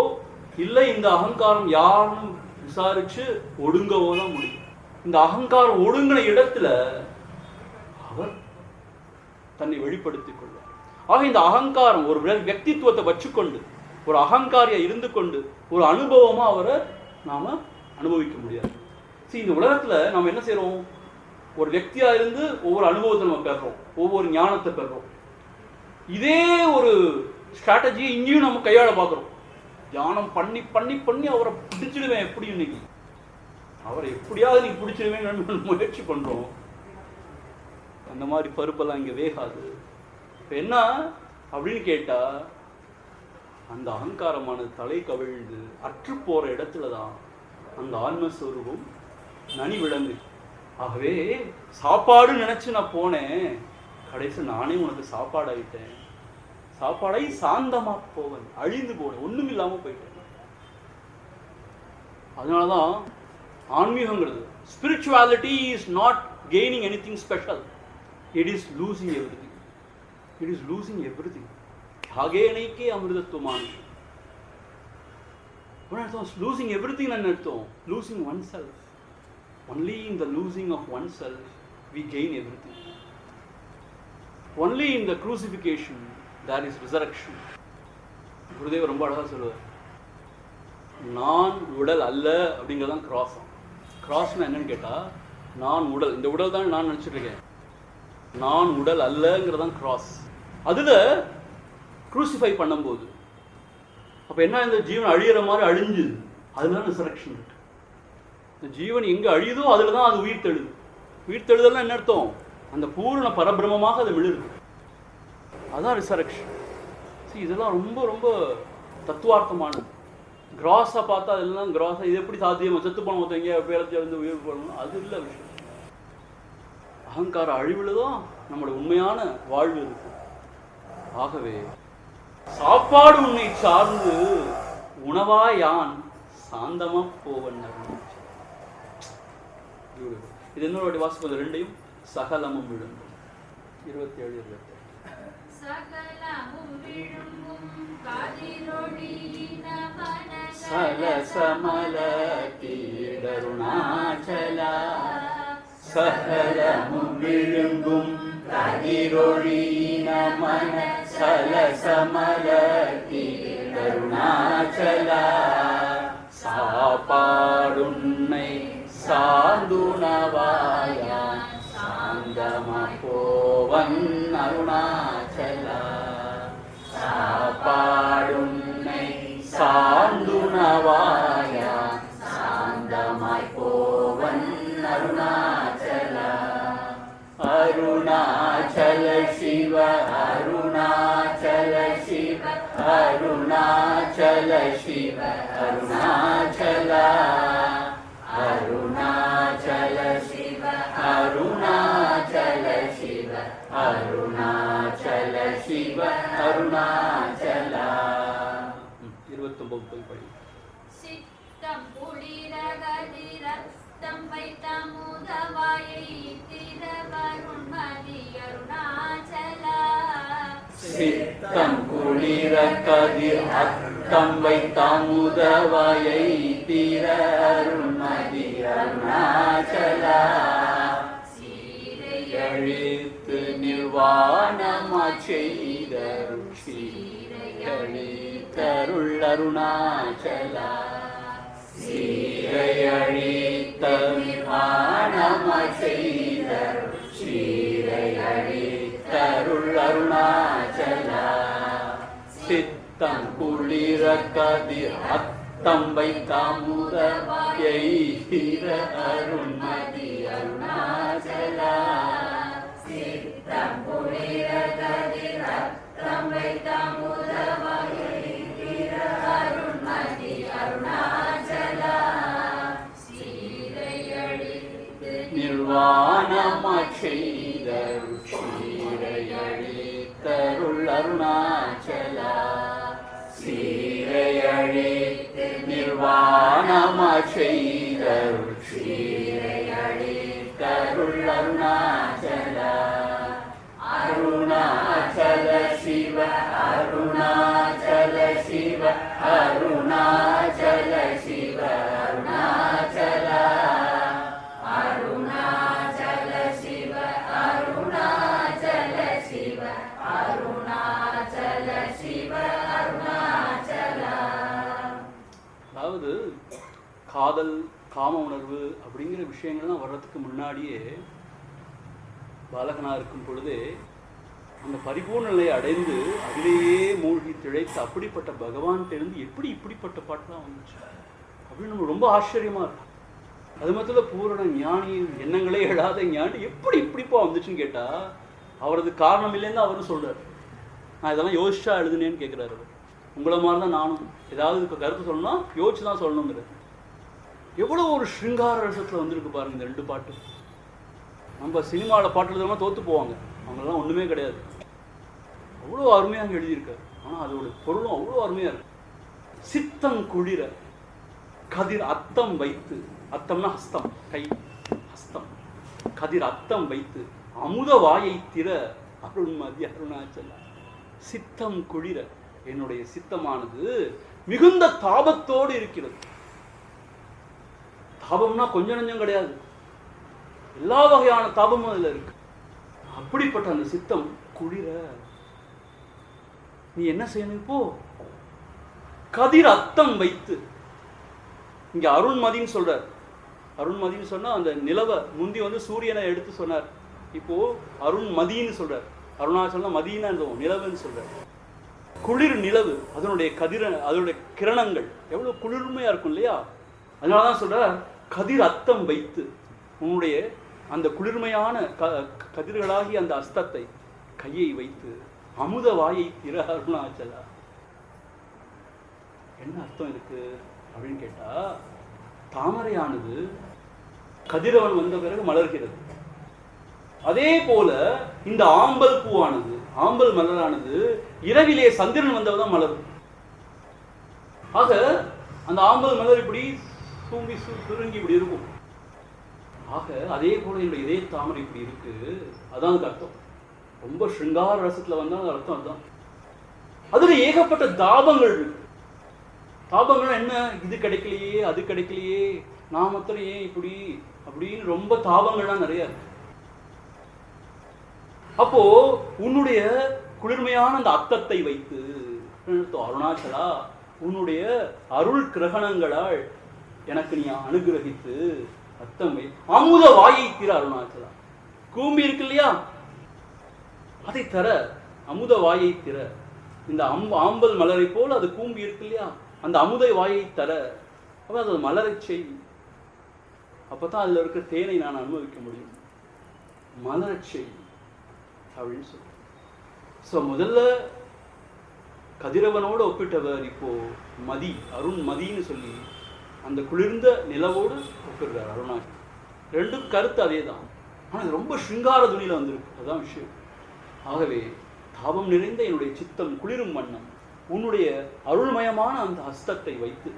இல்லை இந்த அகங்காரம் யாரும் விசாரிச்சு ஒடுங்கவோ தான் முடியும். இந்த அகங்காரம் ஒடுங்கின இடத்துல அவர் தன்னை வெளிப்படுத்திக் கொள்வார். ஆக இந்த அகங்காரம் ஒரு व्यक्तिத்துவத்தை வச்சுக்கொண்டு, ஒரு அகங்காரியா இருந்து கொண்டு ஒரு அனுபவமா அவரை நாம அனுபவிக்க முடியாது. இந்த உலகத்துல நாம என்ன செய்யறோம்? ஒரு व्यक्तिயா இருந்து ஒவ்வொரு அனுபவத்தை நம்ம பெறோம், ஒவ்வொரு ஞானத்தை பெறோம். இதே ஒரு ஸ்ட்ராட்டஜியை இங்கேயும் நம்ம கையாள பார்க்கிறோம். தியானம் பண்ணி பண்ணி பண்ணி அவரை பிடிச்சிடுவேன், எப்படி இன்னைக்கு அவரை எப்படியாவது நீ பிடிச்சிடுவேன் முயற்சி பண்றோம். அந்த மாதிரி பருப்பெல்லாம் இங்க வேகாது. இப்ப என்ன அப்படின்னு கேட்டா, அந்த அகங்காரமானது தலை கவிழ்ந்து அற்று போற இடத்துலதான் அந்த ஆன்மஸ்வரூபம் நனி விளங்கு. ஆகவே சாப்பாடு நினைச்சு நான் போனேன், கடைசி நானே உனக்கு சாப்பாடாயிட்டேன். சாப்பாடை சாந்தமா போவன், அழிந்து போனேன், ஒண்ணும் இல்லாம போயிட்டேன். அதனாலதான் ஆன்மீகங்கிறது, spirituality is not gaining anything special, it is losing everything. It is losing everything. ஹாகேனைக்கே அமிர்தத்துவமான losing everything and losing oneself. Only in the losing of oneself we gain everything. Only in the crucifixion there is resurrection. குருதேவர் ரொம்ப அழகா சொல்லுவார், நான் உடல் அல்ல அப்படிங்கிறதான் கிராஸ். கிராஸ்னா என்னன்னு கேட்டா, நான் உடல், இந்த உடல் தான் நான் நினைச்சிட்டு இருக்கேன், நான் உடல் அல்லங்கிறதான் கிராஸ். அதுல குரூசிஃபை பண்ணும்போது அப்ப என்ன, இந்த ஜீவன் அழியிற மாதிரி அழிஞ்சுது, அதுதான் ரிசரக்ஷன் இருக்கு. இந்த ஜீவன் எங்க அழியுதோ அதுல தான் அது உயிர் தெழுது. உயிர் தெழுதல்னா என்ன அர்த்தம்? அந்த பூர்ண பரபிரமமாக அது விழுது, அதுதான் ரிசரக்ஷன். இதெல்லாம் ரொம்ப ரொம்ப தத்துவார்த்தமானது. கிராஸா பார்த்தா அதெல்லாம் கிராஸா, இது எப்படி சாத்தியமா? செத்து போன ஒருத்தவங்க பேரத்தை வந்து உயிர் போடணும், அது இல்லை விஷயம். அகங்கார அழிவுல தான் நம்மளோட உண்மையான வாழ்வு இருக்கு. ஆகவே சாப்பாடு உன்னை சார்ந்து உணவா யான் சாந்தமா போவன். இது இன்னொரு வாசிப்பது ரெண்டையும். சகலமும் விழுங்கும் 27 28. சலசமல தீடருணாச்சலா சகலமும் விழுங்கும் கதிரொழியின மன சலசமல தீடருணாச்சலா சாப்பாடுன்னை சாந்துணவாயான் சாந்தமா போவன் அருணாச்சலா சாப்பாடுன்னை சாந்துணவாயான் சாந்தமாய் போவன் அருணாச்சலா அருணாச்சல சிவ அருணாச்சல சிவ அருணாச்சல சிவ அருணாச்சலா அருணாச்சல சிவ அருணாச்சல சிவ அருணாச்சல சிவ அருணாச்சலா. 29 படி. சித்தம் குளிரகதிரத்தம் வைத்தமுதவாயை திரவருண்மதி அருணாச்சலா சித்தம் குளிர கதிர் அத்தம் வைத்தமுதவாயை திர அருண்மதி அருணாச்சலா சீரையழித்து நிர்வாணமாச் செய்தருள் சீரையழித்தருள் அருணாச்சலா சீரையழித்த நிர்வாணமாச் செய்தருள் சீரையழித்தருள் அருணாச்சலா சித்தம் குளிர கதிர் அத்தம் வைத்தமுதவாயை திர அருண்மதி அருணாச்சலா சித்தம் குளிர கதிர் அத்தம் வைத்தமுதவாயை திர அருண்மதி அருணாச்சலா சீரையழித்து நிர்வாணமாச் செய்தருள் சீரையழித்தருள் அருணாச்சலா சீரையழித்து நிர்வாணமாச் செய்தருள் சீரையழித்தருள் அருணாச்சலா அருணாச்சல சிவ அருணாச்சல சிவ அருணாச்சல சிவ அருணாச்சலா அருணாச்சல சிவ அருணாச்சல சிவ அருணாச்சல சிவ அருணாச்சலா. அதாவது காதல் காம உணர்வு அப்படிங்கிற விஷயங்கள்லாம் வர்றதுக்கு முன்னாடியே பாலகனாக இருக்கும் பொழுதே அந்த பரிபூர்ண நிலையை அடைந்து அதிலேயே மூழ்கி திளைத்து அப்படிப்பட்ட பகவான்கிட்டேருந்து எப்படி இப்படிப்பட்ட பாட்டெலாம் வந்துச்சு அப்படின்னு நம்ம ரொம்ப ஆச்சரியமாக இருக்கும். அது மாத்திரம் பூரண ஞானி, எண்ணங்களே எழாத ஞானி எப்படி இப்படிப்பா வந்துச்சுன்னு கேட்டால் அவரது காரணம் இல்லைன்னு அவரும் சொல்கிறார். நான் இதெல்லாம் யோசிச்சா எழுதுனேன்னு கேட்குறாரு அவர். உங்களை மாதிரி தான் நானும் ஏதாவது கருத்து சொல்லணும்னா யோசிச்சு தான் சொல்லணுங்கிறது. எவ்வளோ ஒரு ஸ்ருங்கார ரசத்தில் வந்திருக்கு பாருங்கள் இந்த 2 பாட்டு. நம்ம சினிமாவில் பாட்டு எழுதுறவங்க தோற்று போவாங்க, அவங்களெல்லாம் ஒன்றுமே கிடையாது. அவ்வளோ அருமையாக எழுதியிருக்காரு. ஆனால் அதோட பொருளும் அவ்வளோ அருமையாக இருக்கு. சித்தம் குளிர கதிர் அத்தம் வைத்து, அத்தம்னா ஹஸ்தம், கை ஹஸ்தம், கதிர் அத்தம் வைத்து அமுத வாயை திற அருண்மதி அருணாச்சலா. சித்தம் குளிர, என்னுடைய சித்தமானது மிகுந்த தாபத்தோடு இருக்கிறது. தாபம்னா கொஞ்சம் நஞ்சம் கிடையாது, எல்லா வகையான தாபமும் அதில் இருக்கு. அப்படிப்பட்ட அந்த சித்தம் குளிர நீ என்ன செய்யணும் இப்போ? கதிர் அத்தம் வைத்து, இங்க அருண்மதின்னு சொல்றார். அருண்மதின்னு சொன்னா அந்த நிலவை முந்தி சூரியனை எடுத்து சொன்னார், இப்போ அருண்மதின்னு சொல்றார். அருணாச்சலம் மதினா நிலவுன்னு சொல்றார். குளிர் நிலவு, அதனுடைய அதனுடைய கிரணங்கள் எவ்வளவு குளிர்மையா இருக்கும் இல்லையா? அதனாலதான் சொல்றார் கதிர் அத்தம் வைத்து, உன்னுடைய அந்த குளிர்மையான கதிர்களாகி அந்த அஸ்தத்தை கையை வைத்து அமுத வாயை திற அருணாச்சலா. என்ன அர்த்தம் இருக்கு அப்படின்னு கேட்டா, தாமரையானது கதிரவன் வந்த பிறகு மலர்கிறது. அதே போல இந்த ஆம்பல் பூவானது ஆம்பல் மலரானது இரவிலே சந்திரன் வந்தவதான் மலரும். ஆக அந்த ஆம்பல் மலர் இப்படி தூங்கி சுருங்கி இப்படி இருக்கும். ஆக அதே போல என்னுடைய இதய தாமரை இப்படி இருக்கு. அதான் அதுக்கு அர்த்தம். ரொம்ப ஸ்ருங்கார ரசத்துல வந்தா அது அர்த்தம் அதுதான். அதுல ஏகப்பட்ட தாபங்கள் இருக்கு. தாபங்கள் என்ன? இது கிடைக்கலையே, அது கிடைக்கலையே, நான் மாத்திரம் ஏன் இப்படி அப்படின்னு ரொம்ப தாபங்கள்லாம் நிறைய இருக்கு. அப்போ உன்னுடைய குளிர்மையான அந்த அர்த்தத்தை வைத்து அருணாச்சலா உன்னுடைய அருள் கிரகணங்களால் எனக்கு நீ அனுகிரகித்து அர்த்தம் வை. அமுத வாயை தர அருணாச்சலா. கூம்பி இருக்கு இல்லையா, அதை தர அமுத வாயை தர. இந்த ஆம்பல் மலரை போல் அது கூம்பி இருக்கு இல்லையா, அந்த அமுத வாயை தர. அப்ப அது மலரை செய். அப்பதான் அதுல இருக்கிற தேனை நான் அனுபவிக்க முடியும். மலரை செய் அப்படின்னு சொல்லி. ஸோ முதல்ல கதிரவனோடு ஒப்பிட்டவர் இப்போ மதி, அருண் மதின்னு சொல்லி அந்த குளிர்ந்த நிலவோடு ஒப்பிடுறார் அருணாச்சல். ரெண்டும் கருத்து அதே தான், ஆனால் ரொம்ப ஸ்ருங்கார துணியில் வந்திருக்கு. அதுதான் விஷயம். ஆகவே தாபம் நிறைந்த என்னுடைய சித்தம் குளிரும் வண்ணம் உன்னுடைய அருள்மயமான அந்த ஹஸ்தத்தை வைத்து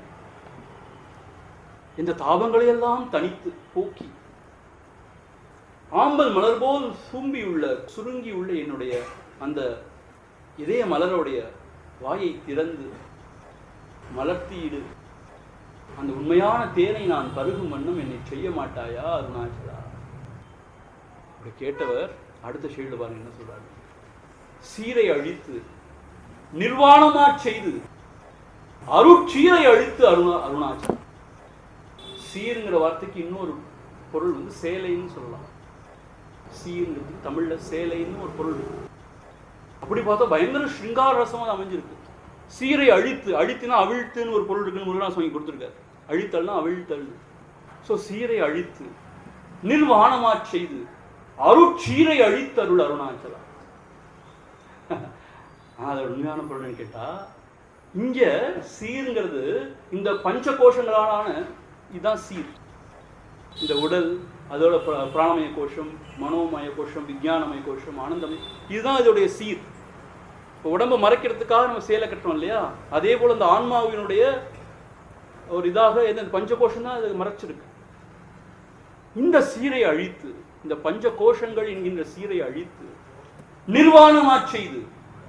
இந்த தாபங்களையெல்லாம் தனித்து போக்கி ஆம்பல் மலர் போல் சுருங்கியுள்ள என்னுடைய அந்த இதய மலருடைய வாயை திறந்து மலர்த்தியிடு. அந்த உண்மையான தேனை நான் பருகும் வண்ணம் என்னை செய்ய மாட்டாயா அருணாச்சலா? அப்படி கேட்டவர் அடுத்த ஷேடு பாருங்க என்ன சொல்றாரு. சீரை அழித்து நிர்வாணமா செய்து அருட்சீரை அழித்து அருணாச்சலம். சீருங்கிற வார்த்தைக்கு இன்னொரு பொருள் சேலைன்னு சொல்லலாம். சீருங்கிறது தமிழ்ல சேலைன்னு ஒரு பொருள் இருக்கு. அப்படி பார்த்தா பயங்கர ஸ்ருங்கார ரசமா அமைஞ்சிருக்கு. சீரை அழித்து, அழித்துனா அவிழ்த்துன்னு ஒரு பொருள் இருக்குன்னு முருகன் சுவாமி கொடுத்துருக்காரு. அழித்தல்னா அவிழ்த்தல். ஸோ சீரை அழித்து நிர்வாணமா செய்து அருட்சீரை அழித்தருள் அருணாச்சலா. அது உண்மையான பொருள்னு கேட்டா இங்க சீருங்கிறது இந்த பஞ்ச கோஷங்களான இதுதான் சீர். இந்த உடல், அதோட பிராணமய கோஷம், மனோமய கோஷம், விஞ்ஞானமய கோஷம், ஆனந்தமய, இதுதான் இதோடைய சீர். இப்போ உடம்பை மறைக்கிறதுக்காக நம்ம சேலை கட்டுறோம் இல்லையா, அதே போல இந்த ஆன்மாவினுடைய ஒரு இதாக என்ன பஞ்ச கோஷம் தான் அது மறைச்சிருக்கு. இந்த சீரை அழித்து, இந்த பஞ்ச கோஷங்கள் என்கின்ற சீரை அழித்து நிர்வாணமா செய்து,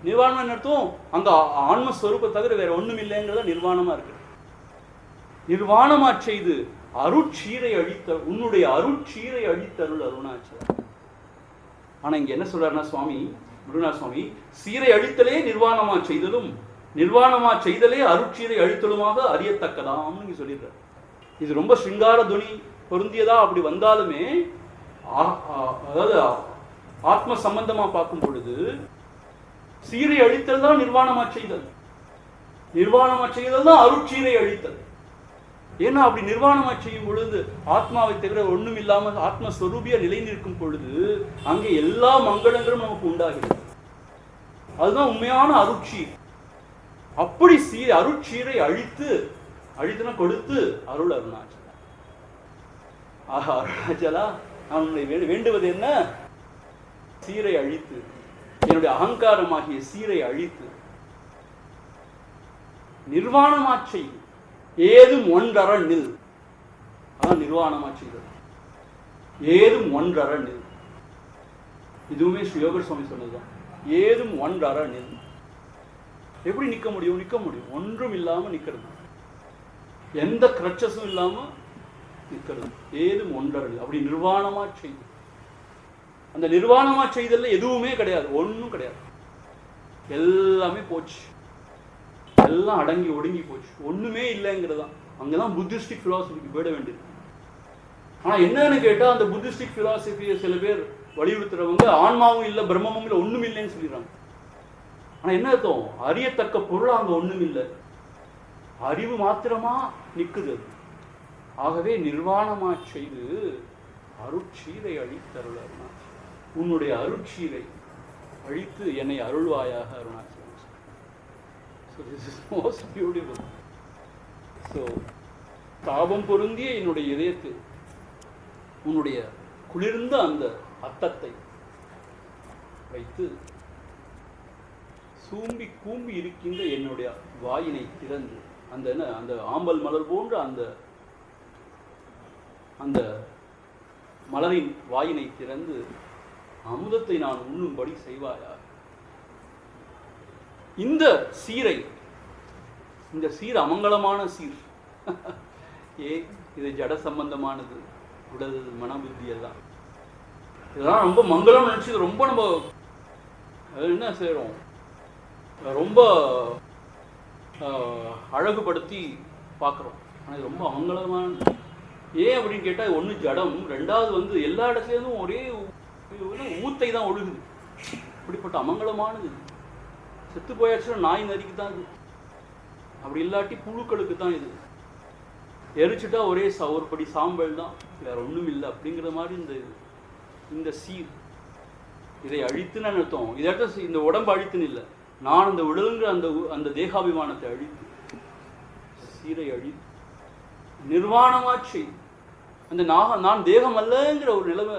நிர்வாணம் அர்த்தம் அங்க ஆன்மஸ்வரூபத்தை தவிர வேற ஒண்ணும் இல்லைங்கிறத நிர்வாணமா இருக்கு. நிர்வாணமா செய்து அருட்சீரை அழித்த உன்னுடைய அருட்சீரை அழித்தருள் அருணாச்சலா. ஆனா இங்க என்ன சொல்றாருன்னா சுவாமி முருகநாத சுவாமி, சீரை அழித்தலே நிர்வாணமா செய்தலும், நிர்வாணமா செய்தலே அருட்சீரை அழித்தலுமாக அறியத்தக்கதாம் நீங்க சொல்லிடுறாரு. இது ரொம்ப ஸ்ருங்கார துணி பொருந்தியதா அப்படி வந்தாலுமே, அதாவது ஆத்ம சம்பந்தமா பார்க்கும் பொழுது சீரை அழித்தல் தான் நிர்வாணமா செய்தல், நிர்வாணமா செய்தல் தான் அருட்சீரை அழித்தல். ஏன்னா அப்படி நிர்வாணமா செய்யும் பொழுது ஆத்மாவை தவிர ஒண்ணும் இல்லாமல் ஆத்மஸ்வரூபியா நிலை நிற்கும் பொழுது அங்கே எல்லா மங்களங்களும் நமக்கு உண்டாகிறது. அதுதான் உண்மையான அருட்சீர். அப்படி அருட்சீரை அழித்துனா கொடுத்து அருள் அருணாச்சலா. ஆஹா அருணாச்சலா, நான் உன்னை வேண்டுவது என்ன? சீரை அழித்து, என்னுடைய அகங்காரமாகிய சீரை அழித்து நிர்வாணமா செய்து ஏதும் ஒன்றற நில். அதான் நிர்வாணமா செய்தது. ஏதும் ஒன்றற நில். இதுவுமே ஸ்ரீ யோகர் சுவாமி சொன்னதுதான். ஏதும் ஒன்றற நில். எப்படி நிக்க முடியும்? நிக்க முடியும். ஒன்றும் இல்லாம நிக்கிறது, எந்த கிரச்சஸும் இல்லாம நிக்கிறது. ஏதும் ஒன்றற நில். அப்படி நிர்வாணமா செய்து, அந்த நிர்வாணமா செய்தல்ல எதுவுமே கிடையாது, ஒன்றும் கிடையாது, எல்லாமே போச்சு, எல்லாம் அடங்கி ஒடுங்கி போச்சு, ஒண்ணுமே இல்லைங்கிறதான். அங்கதான் புத்திஸ்டிக் பிலாசபிக்கு போயிட வேண்டியது. ஆனா என்னன்னு கேட்டா அந்த புத்திஸ்டிக் பிலாசபியை சில பேர் வலியுறுத்துறவங்க ஆன்மாவும் இல்லை பிரம்மமும் இல்லை ஒண்ணும் இல்லைன்னு சொல்லிடுறாங்க. ஆனா என்ன அர்த்தம்? அறியத்தக்க பொருள் அங்க ஒண்ணும் இல்லை, அறிவு மாத்திரமா நிக்குது. ஆகவே நிர்வாணமா செய்து அருட்சீரை அழித்தருள் அருணாச்சலம். உன்னுடைய அருட்சீரை அழித்து என்னை அருள்வாயாக Arunachalam. So this is most beautiful. So தாபம் பொருந்திய என்னுடைய இதயத்தில் உன்னுடைய குளிர்ந்த அந்த அர்த்தத்தை வைத்து சூம்பி கூம்பி இருக்கின்ற என்னுடைய வாயினை திறந்து அந்த அந்த ஆம்பல் மலர் போன்ற அந்த அந்த மலரின் வாயினை திறந்து அமுதத்தை நான் உண்ணும்படி செய்வாயா. இந்த சீரை, இந்த சீர் அமங்கலமான சீர். இது ஜட சம்பந்தமானது, உடல் மனபுத்தி எல்லாம். இதெல்லாம் ரொம்ப மங்களம் நினைச்சு ரொம்ப நம்ம என்ன செய்யறோம், ரொம்ப அழகுபடுத்தி பார்க்குறோம். ஆனால் இது ரொம்ப அமங்கலமானது. ஏன் அப்படின்னு கேட்டால், ஒன்று ஜடம், ரெண்டாவது எல்லா இடத்துலேருந்தும் ஒரே ஊத்தை தான் ஒழுகுது. இப்படிப்பட்ட அமங்கலமானது. செத்து போயாச்சுன்னா நாய் நரிக்கு தான் இது, அப்படி இல்லாட்டி புழுக்களுக்கு தான் இது. எரிச்சுட்டா ஒரே ஒரு படி சாம்பல் தான், வேற ஒன்றும் இல்லை அப்படிங்கிற மாதிரி இந்த சீர். இதை அழித்துன்னு அர்த்தம். இதை இந்த உடம்பு அழித்துன்னு இல்லை, நான் அந்த உடலுங்கிற அந்த தேகாபிமானத்தை அழித்து, சீரை அழித்து நிர்வாணமாச்சு. அந்த நான் தேகம் அல்லங்கிற ஒரு நிலைமை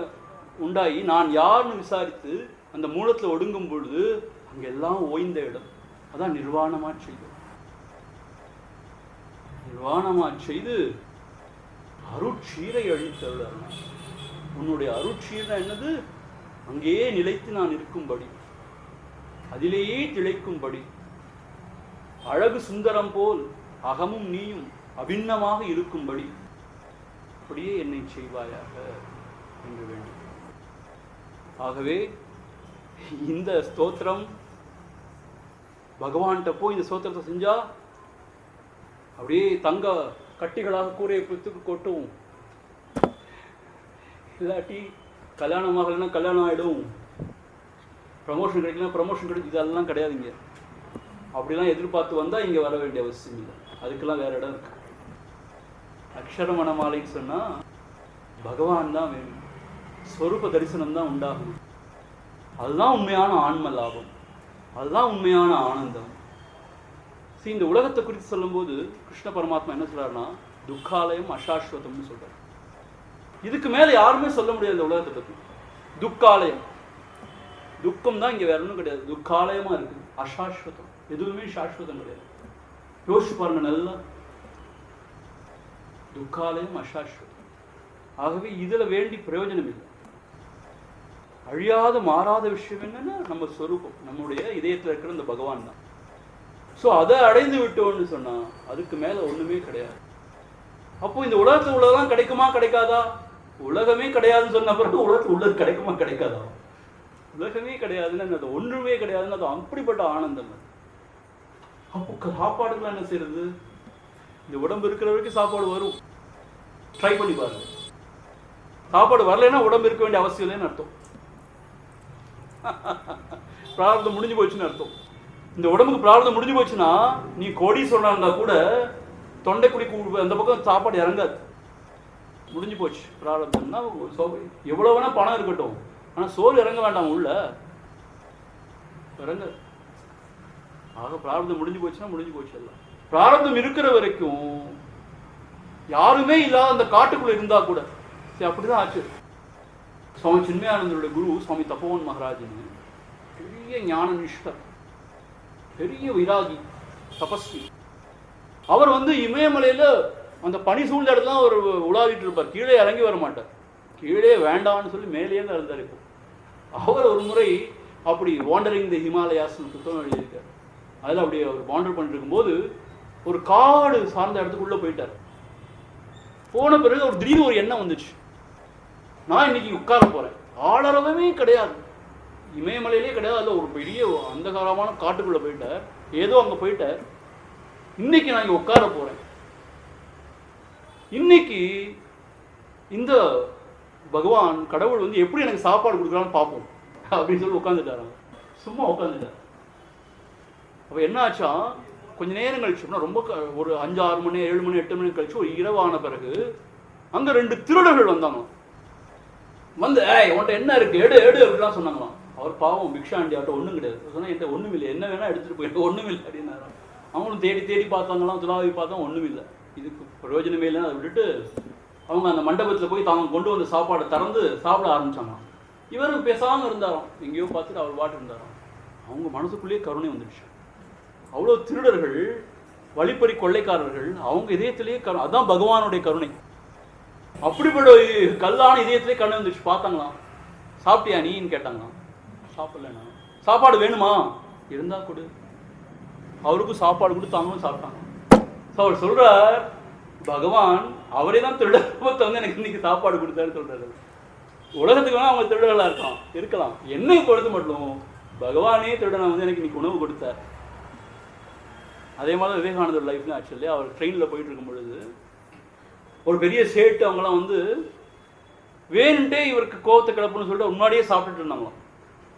உண்டாகி நான் யாருன்னு விசாரித்து அந்த மூலத்தில் ஒடுங்கும் பொழுது அங்கெல்லாம் ஓய்ந்த இடம். அதான் நிர்வாணமா செய்து, நிர்வாணமா செய்து அருட்சீரை அழித்தருள். உன்னுடைய அருட்சீரை என்னது? அங்கேயே நிலைத்து நான் இருக்கும்படி, அதிலேயே திளைக்கும்படி, அழகு சுந்தரம் போல் அகமும் நீயும் அபிண்ணமாக இருக்கும்படி அப்படியே என்னை செய்வாயாக என்று வேண்டும். ஆகவே இந்த ஸ்தோத்திரம் பகவான்கிட்ட போய் இந்த ஸ்தோத்திரத்தை செஞ்சா அப்படியே தங்க கட்டிகளாக கூரையை புத்துக்கு கொட்டும். இல்லாட்டி கல்யாணம் ஆகலைன்னா கல்யாணம் ஆகிடும், ப்ரமோஷன் கிடைக்கலன்னா ப்ரமோஷன் கிடைக்கும். இதெல்லாம் கிடையாதுங்க. அப்படிலாம் எதிர்பார்த்து வந்தால் இங்கே வர வேண்டிய அவசியம் இல்லை. அதுக்கெல்லாம் வேறு இடம் இருக்கு. அக்ஷர மணமாலைன்னு சொன்னால் பகவான் தான் வேணும், ஸ்வரூப தரிசனம் தான் உண்டாகணும். அதுதான் உண்மையான ஆன்ம லாபம், அதுதான் உண்மையான ஆனந்தம். இந்த உலகத்தை குறித்து சொல்லும்போது கிருஷ்ண பரமாத்மா என்ன சொல்றாருன்னா, துக்காலயம் அசாஸ்வதம்னு சொல்றாரு. இதுக்கு மேலே யாருமே சொல்ல முடியாது இந்த உலகத்தை பற்றி. துக்காலயம், துக்கம் தான் இங்கே வேற ஒன்றும் கிடையாது. துக்காலயமா இருக்குது, அசாஸ்வதம், எதுவுமே சாஸ்வதம் கிடையாது. யோசிச்சு பாருங்க நல்லா, துக்காலயம் அசாஸ்வதம். ஆகவே இதுல வேண்டி பிரயோஜனம் இல்லை. அழியாத மாறாத விஷயம் என்னன்னா நம்ம ஸ்வரூபம், நம்முடைய இதயத்தில் இருக்கிற இந்த பகவான் தான். ஸோ அதை அடைந்து விட்டோம்னு சொன்னா அதுக்கு மேல ஒண்ணுமே கிடையாது. அப்போ இந்த உலகத்துல உள்ளதெல்லாம் கிடைக்குமா கிடைக்காதா? உலகமே கிடையாதுன்னு சொன்ன பிறகு உலகத்துல உள்ளது கிடைக்குமா கிடைக்காதா? உலகமே கிடையாதுன்னு அது ஒன்றுமே கிடையாதுன்னு அது அப்படிப்பட்ட ஆனந்தம். அப்போ சாப்பாடுலாம் என்ன செய்யறது? இந்த உடம்பு இருக்கிற வரைக்கும் சாப்பாடு வரும், ட்ரை பண்ணி பாருங்க. சாப்பாடு வரலைன்னா உடம்பு இருக்க வேண்டிய அவசியம் இல்லைன்னு அர்த்தம். பிராரதம் முடிஞ்சு போச்சுன்னு அர்த்தம். இந்த உடம்புக்கு பிராரதம் முடிஞ்சு போச்சுன்னா நீ கோடீஸ்வரனா இருந்தா கூட தொண்டைக்குடி அந்த பக்கம் சாப்பாடு இறங்காது, முடிஞ்சு போச்சு. பிராரதம்னா எவ்வளவு வேணா பணம் இருக்கட்டும், ஆனா சோறு இறங்க வேண்டாம், உள்ள இறங்க. ஆக பிராரதம் முடிஞ்சு போச்சுன்னா முடிஞ்சு போச்சு எல்லாம். பிராரதம் இருக்கிற வரைக்கும் யாருமே இல்லாத அந்த காட்டுக்குள்ள இருந்தா கூட அப்படிதான் ஆச்சு. சுவாமி சின்மயானந்தருடைய குரு சுவாமி தப்போவன் மகாராஜன் பெரிய ஞான நிஷ்டர், பெரிய விராகி, தபஸ்வி. அவர் இமயமலையில அந்த பனி சூழ்ந்த இடத்துல அவர் உலாவிட்டு இருப்பார், கீழே இறங்கி வர மாட்டார். கீழே வேண்டாம்னு சொல்லி மேலேயே தான் இருந்தார். இப்போ அவர் ஒரு முறை அப்படி வாண்டரிங் தி ஹிமாலயாஸ்னு புத்தகம் எழுதியிருக்கார். அதில் அப்படி அவர் வாண்டர் பண்ணிட்டு இருக்கும்போது ஒரு காடு சார்ந்த இடத்துக்குள்ள போயிட்டார். போன பிறகு அவர் திடீர்னு ஒரு எண்ணம் வந்துச்சு, நான் இன்னைக்கு உட்கார போறேன். ஆளரவமே கிடையாது, இமயமலையிலே கிடையாது, அதில் ஒரு பெரிய அந்தகாரமான காட்டுக்குள்ள போயிட்டார். ஏதோ அங்க போயிட்டார். இன்னைக்கு நான் இங்க உட்கார போறேன், இன்னைக்கு இந்த பகவான் கடவுள் எப்படி எனக்கு சாப்பாடு கொடுக்குறான்னு பார்ப்போம் அப்படின்னு சொல்லி உட்காந்துட்டாரு. சும்மா உட்காந்துட்டார். அப்ப என்ன ஆச்சா, கொஞ்ச நேரம் கழிச்சு, ரொம்ப ஒரு 5-6 மணி 7 மணி 8 மணி கழிச்சு ஒரு இரவான பிறகு அங்க 2 திருடர்கள் வந்தாங்க. உன்ட்ட என்ன இருக்கு, எடு எடு அப்படிலாம் சொன்னாங்களாம். அவர் பாவம் பிக்ஷாண்டி, அவர்கிட்ட ஒன்றும் கிடையாது. சொன்னா என்கிட்ட ஒன்றும் இல்லை, என்ன வேணா எடுத்துட்டு போயிட்டு ஒன்றும் இல்லை அப்படின்னாரு. அவங்களும் தேடி தேடி பார்த்தாங்களாம், துலாவி பார்த்தா ஒன்றும் இல்லை, இதுக்கு பிரயோஜனமே இல்லைன்னு அதை விட்டுட்டு அவங்க அந்த மண்டபத்தில் போய் தாங்க கொண்டு வந்த சாப்பாடை திறந்து சாப்பிட ஆரம்பிச்சாங்களாம். இவரும் பேசாமல் இருந்தாராம், எங்கேயோ பார்த்துட்டு அவர் பாட்டு இருந்தாராம். அவங்க மனசுக்குள்ளேயே கருணை வந்துடுச்சு. அவ்வளோ திருடர்கள், வழிப்பறி கொள்ளைக்காரர்கள், அவங்க இதயத்திலேயே அதுதான் பகவானுடைய கருணை. அப்படிப்பட்ட கல்லான இதயத்திலே கருணை வந்துடுச்சு. பார்த்தாங்களாம். சாப்பிட்டியா நீன்னு கேட்டாங்களாம். சாப்பிடலண்ணா. சாப்பாடு வேணுமா? இருந்தா கொடு. அவருக்கும் சாப்பாடு கொடுத்தாங்களும் சாப்பிட்டாங்க. அவர் சொல்றார், பகவான் அவரே தான் திருடத்தை வந்து எனக்கு இன்னைக்கு சாப்பாடு கொடுத்தாரு சொல்றாரு. உலகத்துக்கு வேணா அவங்க திருடர்களா இருக்கலாம், என்னை பொறுத்து மட்டும் பகவானே திருடனை வந்து எனக்கு இன்னைக்கு உணவு கொடுத்தார். அதே மாதிரி விவேகானந்தர் லைஃப்ல ஆக்சுவலி அவர் ட்ரெயினில் போயிட்டு இருக்கும் பொழுது ஒரு பெரிய சேட்டு அவங்களாம் வந்து வேணுன்ட்டே இவருக்கு கோவத்தை கிளப்புன்னு சொல்லிட்டு முன்னாடியே சாப்பிட்டுட்டு இருந்தாங்களாம்,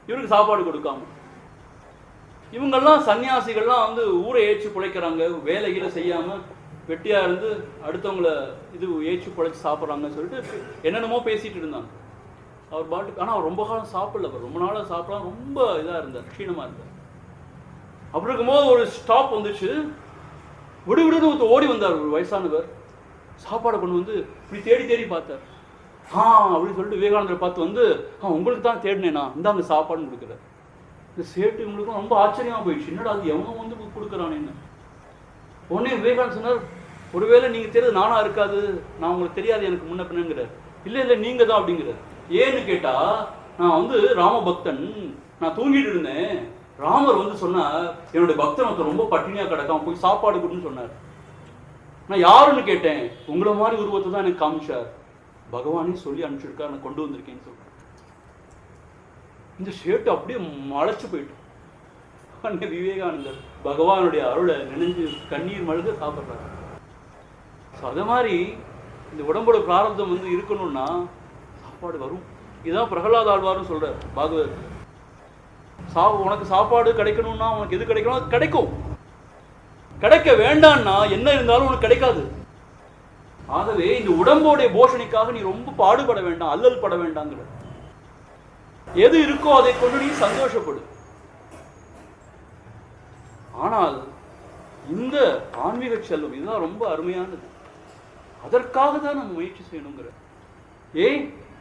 இவருக்கு சாப்பாடு கொடுக்காம. இவங்கெல்லாம் சன்னியாசிகள்லாம் வந்து ஊரை ஏற்றி பிழைக்கிறாங்க, வேலைகளை செய்யாம வெட்டியா இருந்து அடுத்தவங்கள இது ஏற்றி பிழைச்சி சாப்பிட்றாங்கன்னு சொல்லிட்டு என்னென்னமோ பேசிட்டு இருந்தாங்க. அவர் பாட்டுக்கு, ஆனால் அவர் ரொம்ப காலம் சாப்பிடல, அவர் ரொம்ப நாளாக சாப்பிடலாம், ரொம்ப இதாக இருந்தார், க்ஷீணமாக இருந்தார். அப்படி இருக்கும்போது ஒரு ஸ்டாப் வந்துச்சு. விடுவிடுன்னு ஓடி வந்தார் ஒரு வயசானவர். சாப்பாடை கொண்டு வந்து இப்படி தேடி தேடி பார்த்தார். அப்படின்னு சொல்லிட்டு விவேகானந்தரை பார்த்து வந்து, உங்களுக்கு தான் தேடினேனா, இந்தாங்க சாப்பாடுன்னு கொடுக்குறாரு. இந்த சேட்டு இவங்களுக்கும் ரொம்ப ஆச்சரியமாக போயிடுச்சு, என்னடா அது எவங்க வந்து கொடுக்குறானேன்னு. உடனே விவேகானந்தர் சொன்னார், ஒருவேளை நீங்கள் தெரியாது நானா இருக்காது, நான் உங்களுக்கு தெரியாது எனக்கு முன்ன பின்னங்கிறார். இல்லை நீங்கள் தான் அப்படிங்கிறார். ஏன்னு கேட்டா, நான் வந்து ராம பக்தன், நான் தூங்கிட்டு இருந்தேன், ராமர் வந்து சொன்னார் என்னுடைய பக்தன் ஒருத்தர் ரொம்ப பட்டினியா கிடக்காம போய் சாப்பாடு கொடுன்னு சொன்னார். நான் யாருன்னு கேட்டேன், உங்களை மாதிரி உருவத்தை தான் எனக்கு காமிச்சார், பகவானே சொல்லி அனுப்பிச்சிருக்கார், நான் கொண்டு வந்திருக்கேன்னு சொல்றேன். இந்த ஷேட்டு அப்படியே மலைச்சு போயிட்டு விவேகானந்தர் பகவானுடைய அருளை நினைஞ்சு கண்ணீர் மழுக சாப்பிட்றாரு. அது மாதிரி இந்த உடம்போட பிராரப்தம் வந்து இருக்கணும்னா சாப்பாடு வரும். இதுதான் பிரகலாத ஆழ்வாரும் சொல்றார் பாகவதத்தில். உனக்கு சாப்பாடு கிடைக்கணும்னா உனக்கு எது கிடைக்கணும் அது கிடைக்கும், கிடைக்க வேண்டாம்னா என்ன இருந்தாலும் உனக்கு கிடைக்காது. ஆகவே இந்த உடம்போடைய போஷணைக்காக நீ ரொம்ப பாடுபட வேண்டாம், அல்லல் பட வேண்டாங்கிற. எது இருக்கோ அதை கொண்டு நீ சந்தோஷப்படு. ஆனால் இந்த ஆன்மீக செல்வம் இதுதான் ரொம்ப அருமையானது. அதற்காக தான் நம்ம முயற்சி செய்யணுங்கிற.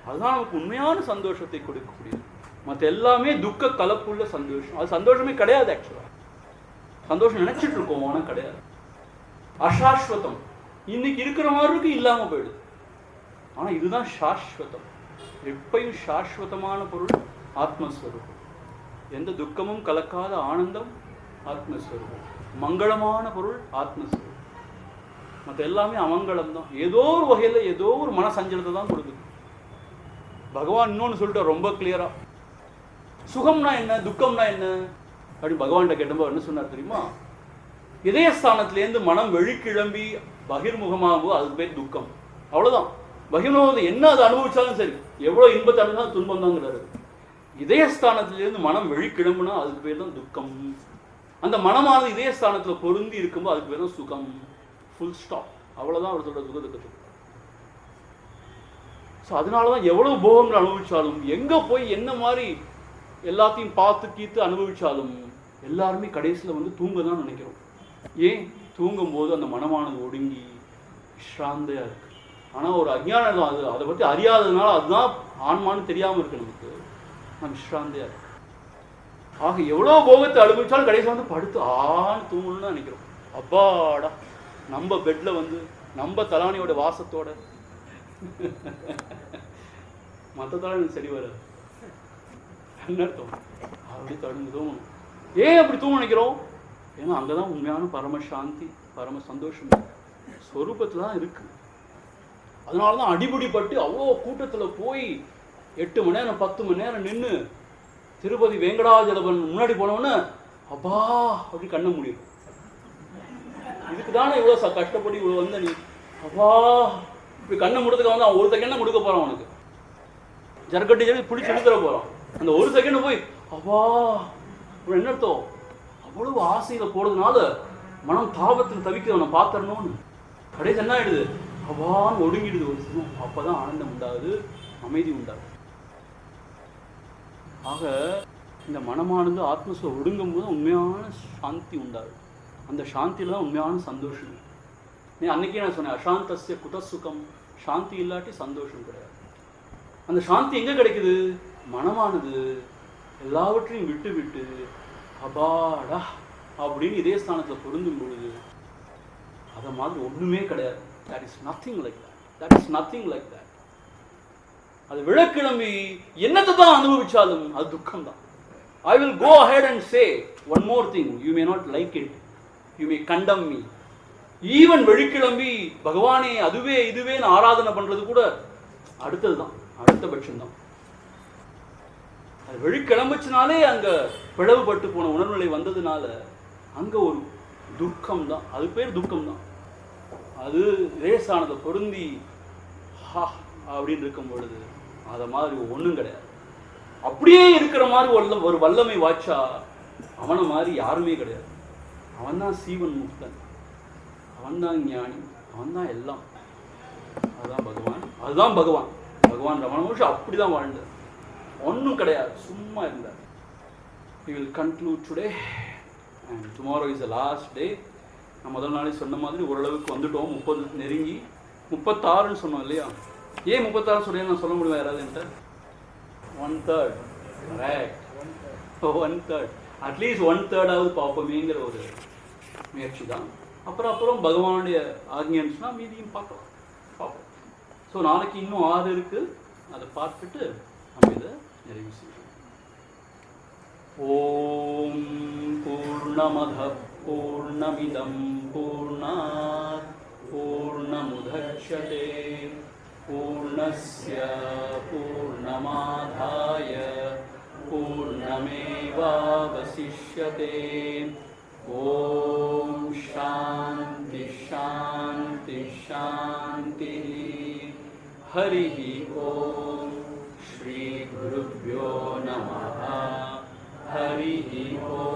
அதுதான் நமக்கு உண்மையான சந்தோஷத்தை கொடுக்கக்கூடியது. மற்ற எல்லாமே துக்க கலப்புள்ள சந்தோஷம். அது சந்தோஷமே கிடையாது. ஆக்சுவலா சந்தோஷம் நினைச்சிட்டு இருக்கோம், ஆனால் கிடையாது. அசாஸ்வதம். இன்னைக்கு இருக்கிற மாதிரி இருக்கு, இல்லாம போயிடுது. ஆனா இதுதான் சாஸ்வதம். எப்பயும் சாஸ்வதமான பொருள் ஆத்மஸ்வரூபம். எந்த துக்கமும் கலக்காத ஆனந்தம் ஆத்மஸ்வரூபம். மங்களமான பொருள் ஆத்மஸ்வரூபம். மற்ற எல்லாமே அமங்கலம் தான். ஏதோ ஒரு வகையில் ஏதோ ஒரு மன சஞ்சலத்தை தான் கொடுக்குது. பகவான் இன்னொன்று சொல்லிட்டு ரொம்ப கிளியரா, சுகம்னா என்ன துக்கம்னா என்ன அப்படின்னு பகவான்கிட்ட கேட்டபோது என்ன சொன்னார் தெரியுமா? இதயஸ்தானத்திலேருந்து மனம் வெளிக்கிளம்பி பகிர்முகமாகும், அதுக்கு பேர் துக்கம். அவ்வளவுதான். பகிர்முகம் என்ன அதை அனுபவிச்சாலும் சரி, எவ்வளவு இன்பத்தை அனுபவிச்சாலும் துன்பம் தாங்கிறாரு. இதயஸ்தானத்திலிருந்து மனம் வெளிக்கிளம்புனா அதுக்கு பேர் தான் துக்கம். அந்த மனமானது இதயஸ்தானத்துல பொருந்தி இருக்கும்போது அதுக்கு பேர் தான் சுகம். Full stop. அவ்வளவுதான் அவர் சொல்ற சுக துக்கத்துக்கு. ஸோ அதனாலதான் எவ்வளவு போகங்கள் அனுபவிச்சாலும், எங்க போய் என்ன மாதிரி எல்லாத்தையும் பார்த்து கீத்து அனுபவிச்சாலும் எல்லாருமே கடைசியில் வந்து தூங்க தான் நினைக்கிறோம். ஏன்? தூங்கும் போது அந்த மனமானது ஒடுங்கி விஸ்ராந்தையா இருக்கு. ஆனால் ஒரு அஞ்ஞானம் தான் அது. அதை பற்றி அறியாததுனால அதுதான் ஆன்மான்னு தெரியாமல் இருக்கு நமக்கு. நான் விஸ்ராந்தையா இருக்கு. ஆக எவ்வளோ போகத்தை அனுபவிச்சாலும் கடைசியில் வந்து படுத்து ஆன்னு தூங்கணும்னு தான் நினைக்கிறோம். அப்பாடா நம்ம பெட்ல வந்து நம்ம தலானியோட வாசத்தோட மற்ற தலானி சரி வராது. என்ன அர்த்தம்? அப்படி தொடர்ந்து தூங்கணும். ஏன் அப்படி தூங்க நினைக்கிறோம்? ஏன்னா அங்கதான் உண்மையான பரமசாந்தி பரம சந்தோஷம் ஸ்வரூபத்துல தான் இருக்கு. அதனாலதான் அடிபடிப்பட்டு அவ்வளோ கூட்டத்துல போய் 8 மணி நேரம் 10 மணி நேரம் நின்று திருப்பதி வெங்கடாஜலபன் முன்னாடி போனோன்னு அப்பா அப்படி கண்ண முடியும். இதுக்கு தானே இவ்வளோ கஷ்டப்பட்டு இவ்வளோ வந்த நீ அப்பா இப்படி கண்ணை முடுத்துக்க வந்து அவன் ஒரு செகண்ட் முடுக்க போறான். அவனுக்கு ஜர்கட்டி ஜெர்கி பிடிச்சி எடுத்துட போறான். அந்த ஒரு செகண்ட் போய் அப்பா என்ன அர்த்தம்? அவ்வளவு ஆசையில போறதுனால மனம் தாபத்தில் தவிக்க அவனை பார்த்துடணும்னு கடைசி என்ன ஆயிடுது? அவ்வான்னு ஒடுங்கிடுது ஒரு சினம். அப்பதான் ஆனந்தம் உண்டாகுது, அமைதி உண்டாகுது. ஆக இந்த மனமானது ஆத்மஸ்வ ஒடுங்கும் போது உண்மையான சாந்தி உண்டாகுது. அந்த சாந்தியில தான் உண்மையான சந்தோஷம். நீ அன்னைக்கே நான் சொன்னேன், அசாந்தஸ்ய குதசுகம். சாந்தி இல்லாட்டி சந்தோஷம் கிடையாது. அந்த சாந்தி எங்க கிடைக்குது? மனமானது எல்லாவற்றையும் விட்டு விட்டு அபாடா அப்படின்னு இதே ஸ்தானத்தில் பொருந்தும் பொழுது அதை மாதிரி ஒன்றுமே கிடையாது. That is nothing like that. That is nothing like that. அது விழக்கிழம்பி என்னத்தை தான் அனுபவிச்சாலும் அது துக்கம் தான். I will go ahead and say one more thing. You may not like it. You may condemn me. Even வெளிக்கிளம்பி பகவானே அதுவே இதுவே ஆராதனை பண்றது கூட அடுத்தது தான், அடுத்த பட்சம் தான். அது வெளிக்கிளம்புச்சுனாலே அங்க பிளவுபட்டு போன உணர்வுநிலை வந்ததுனால அங்க ஒரு துக்கம் தான். அது பேர் துக்கம் தான். அது ரேசானதை பொருந்தி ஹா அப்படின்னு இருக்கும் பொழுது அதை மாதிரி ஒன்றும் கிடையாது. அப்படியே இருக்கிற மாதிரி ஒரு வல்லமை வாச்சா அவனை மாதிரி யாருமே கிடையாது. அவன் தான் சீவன் முக்தன், அவன் தான் ஞானி, அவன் தான் எல்லாம். அதுதான் பகவான். அதுதான் பகவான். பகவான் ரமண மகர்ஷி அப்படிதான் வாழ்ந்தார். ஒன்றும் கிடையாது, சும்மா இருந்தார். We will conclude today and tomorrow is the last day. நான் முதல் நாளே சொன்ன மாதிரி ஓரளவுக்கு வந்துட்டோம். 30 நெருங்கி 36ன்னு சொன்னோம் இல்லையா? ஏன் 36 சொல்றேன் நான் சொல்ல முடியும் யாராவது என்கிட்ட? 1/3 right, 1/3 அட்லீஸ்ட் 1/3 பார்ப்போமேங்கிற ஒரு முயற்சி தான். அப்புறம் பகவானுடைய ஆக்ஞான்ஸ்னா மீதியும் பார்ப்போம். ஸோ நாளைக்கு இன்னும் 6 இருக்கு, அதை பார்த்துட்டு நம்ம இதை நிறைவு செய்வோம். ஓம் பூர்ணமத பூர்ணமிதம் பூர்ணாத் பூர்ணமுதச்யதே பூர்ணஸ்ய பூர்ணமாதாய பூர்ணமேவாவசிஷ்யதே. ஓம் சாந்தி சாந்தி சாந்தி. ஹரி ஓம். ஸ்ரீ குருப்யோ நமः. ஹரி ஓம்.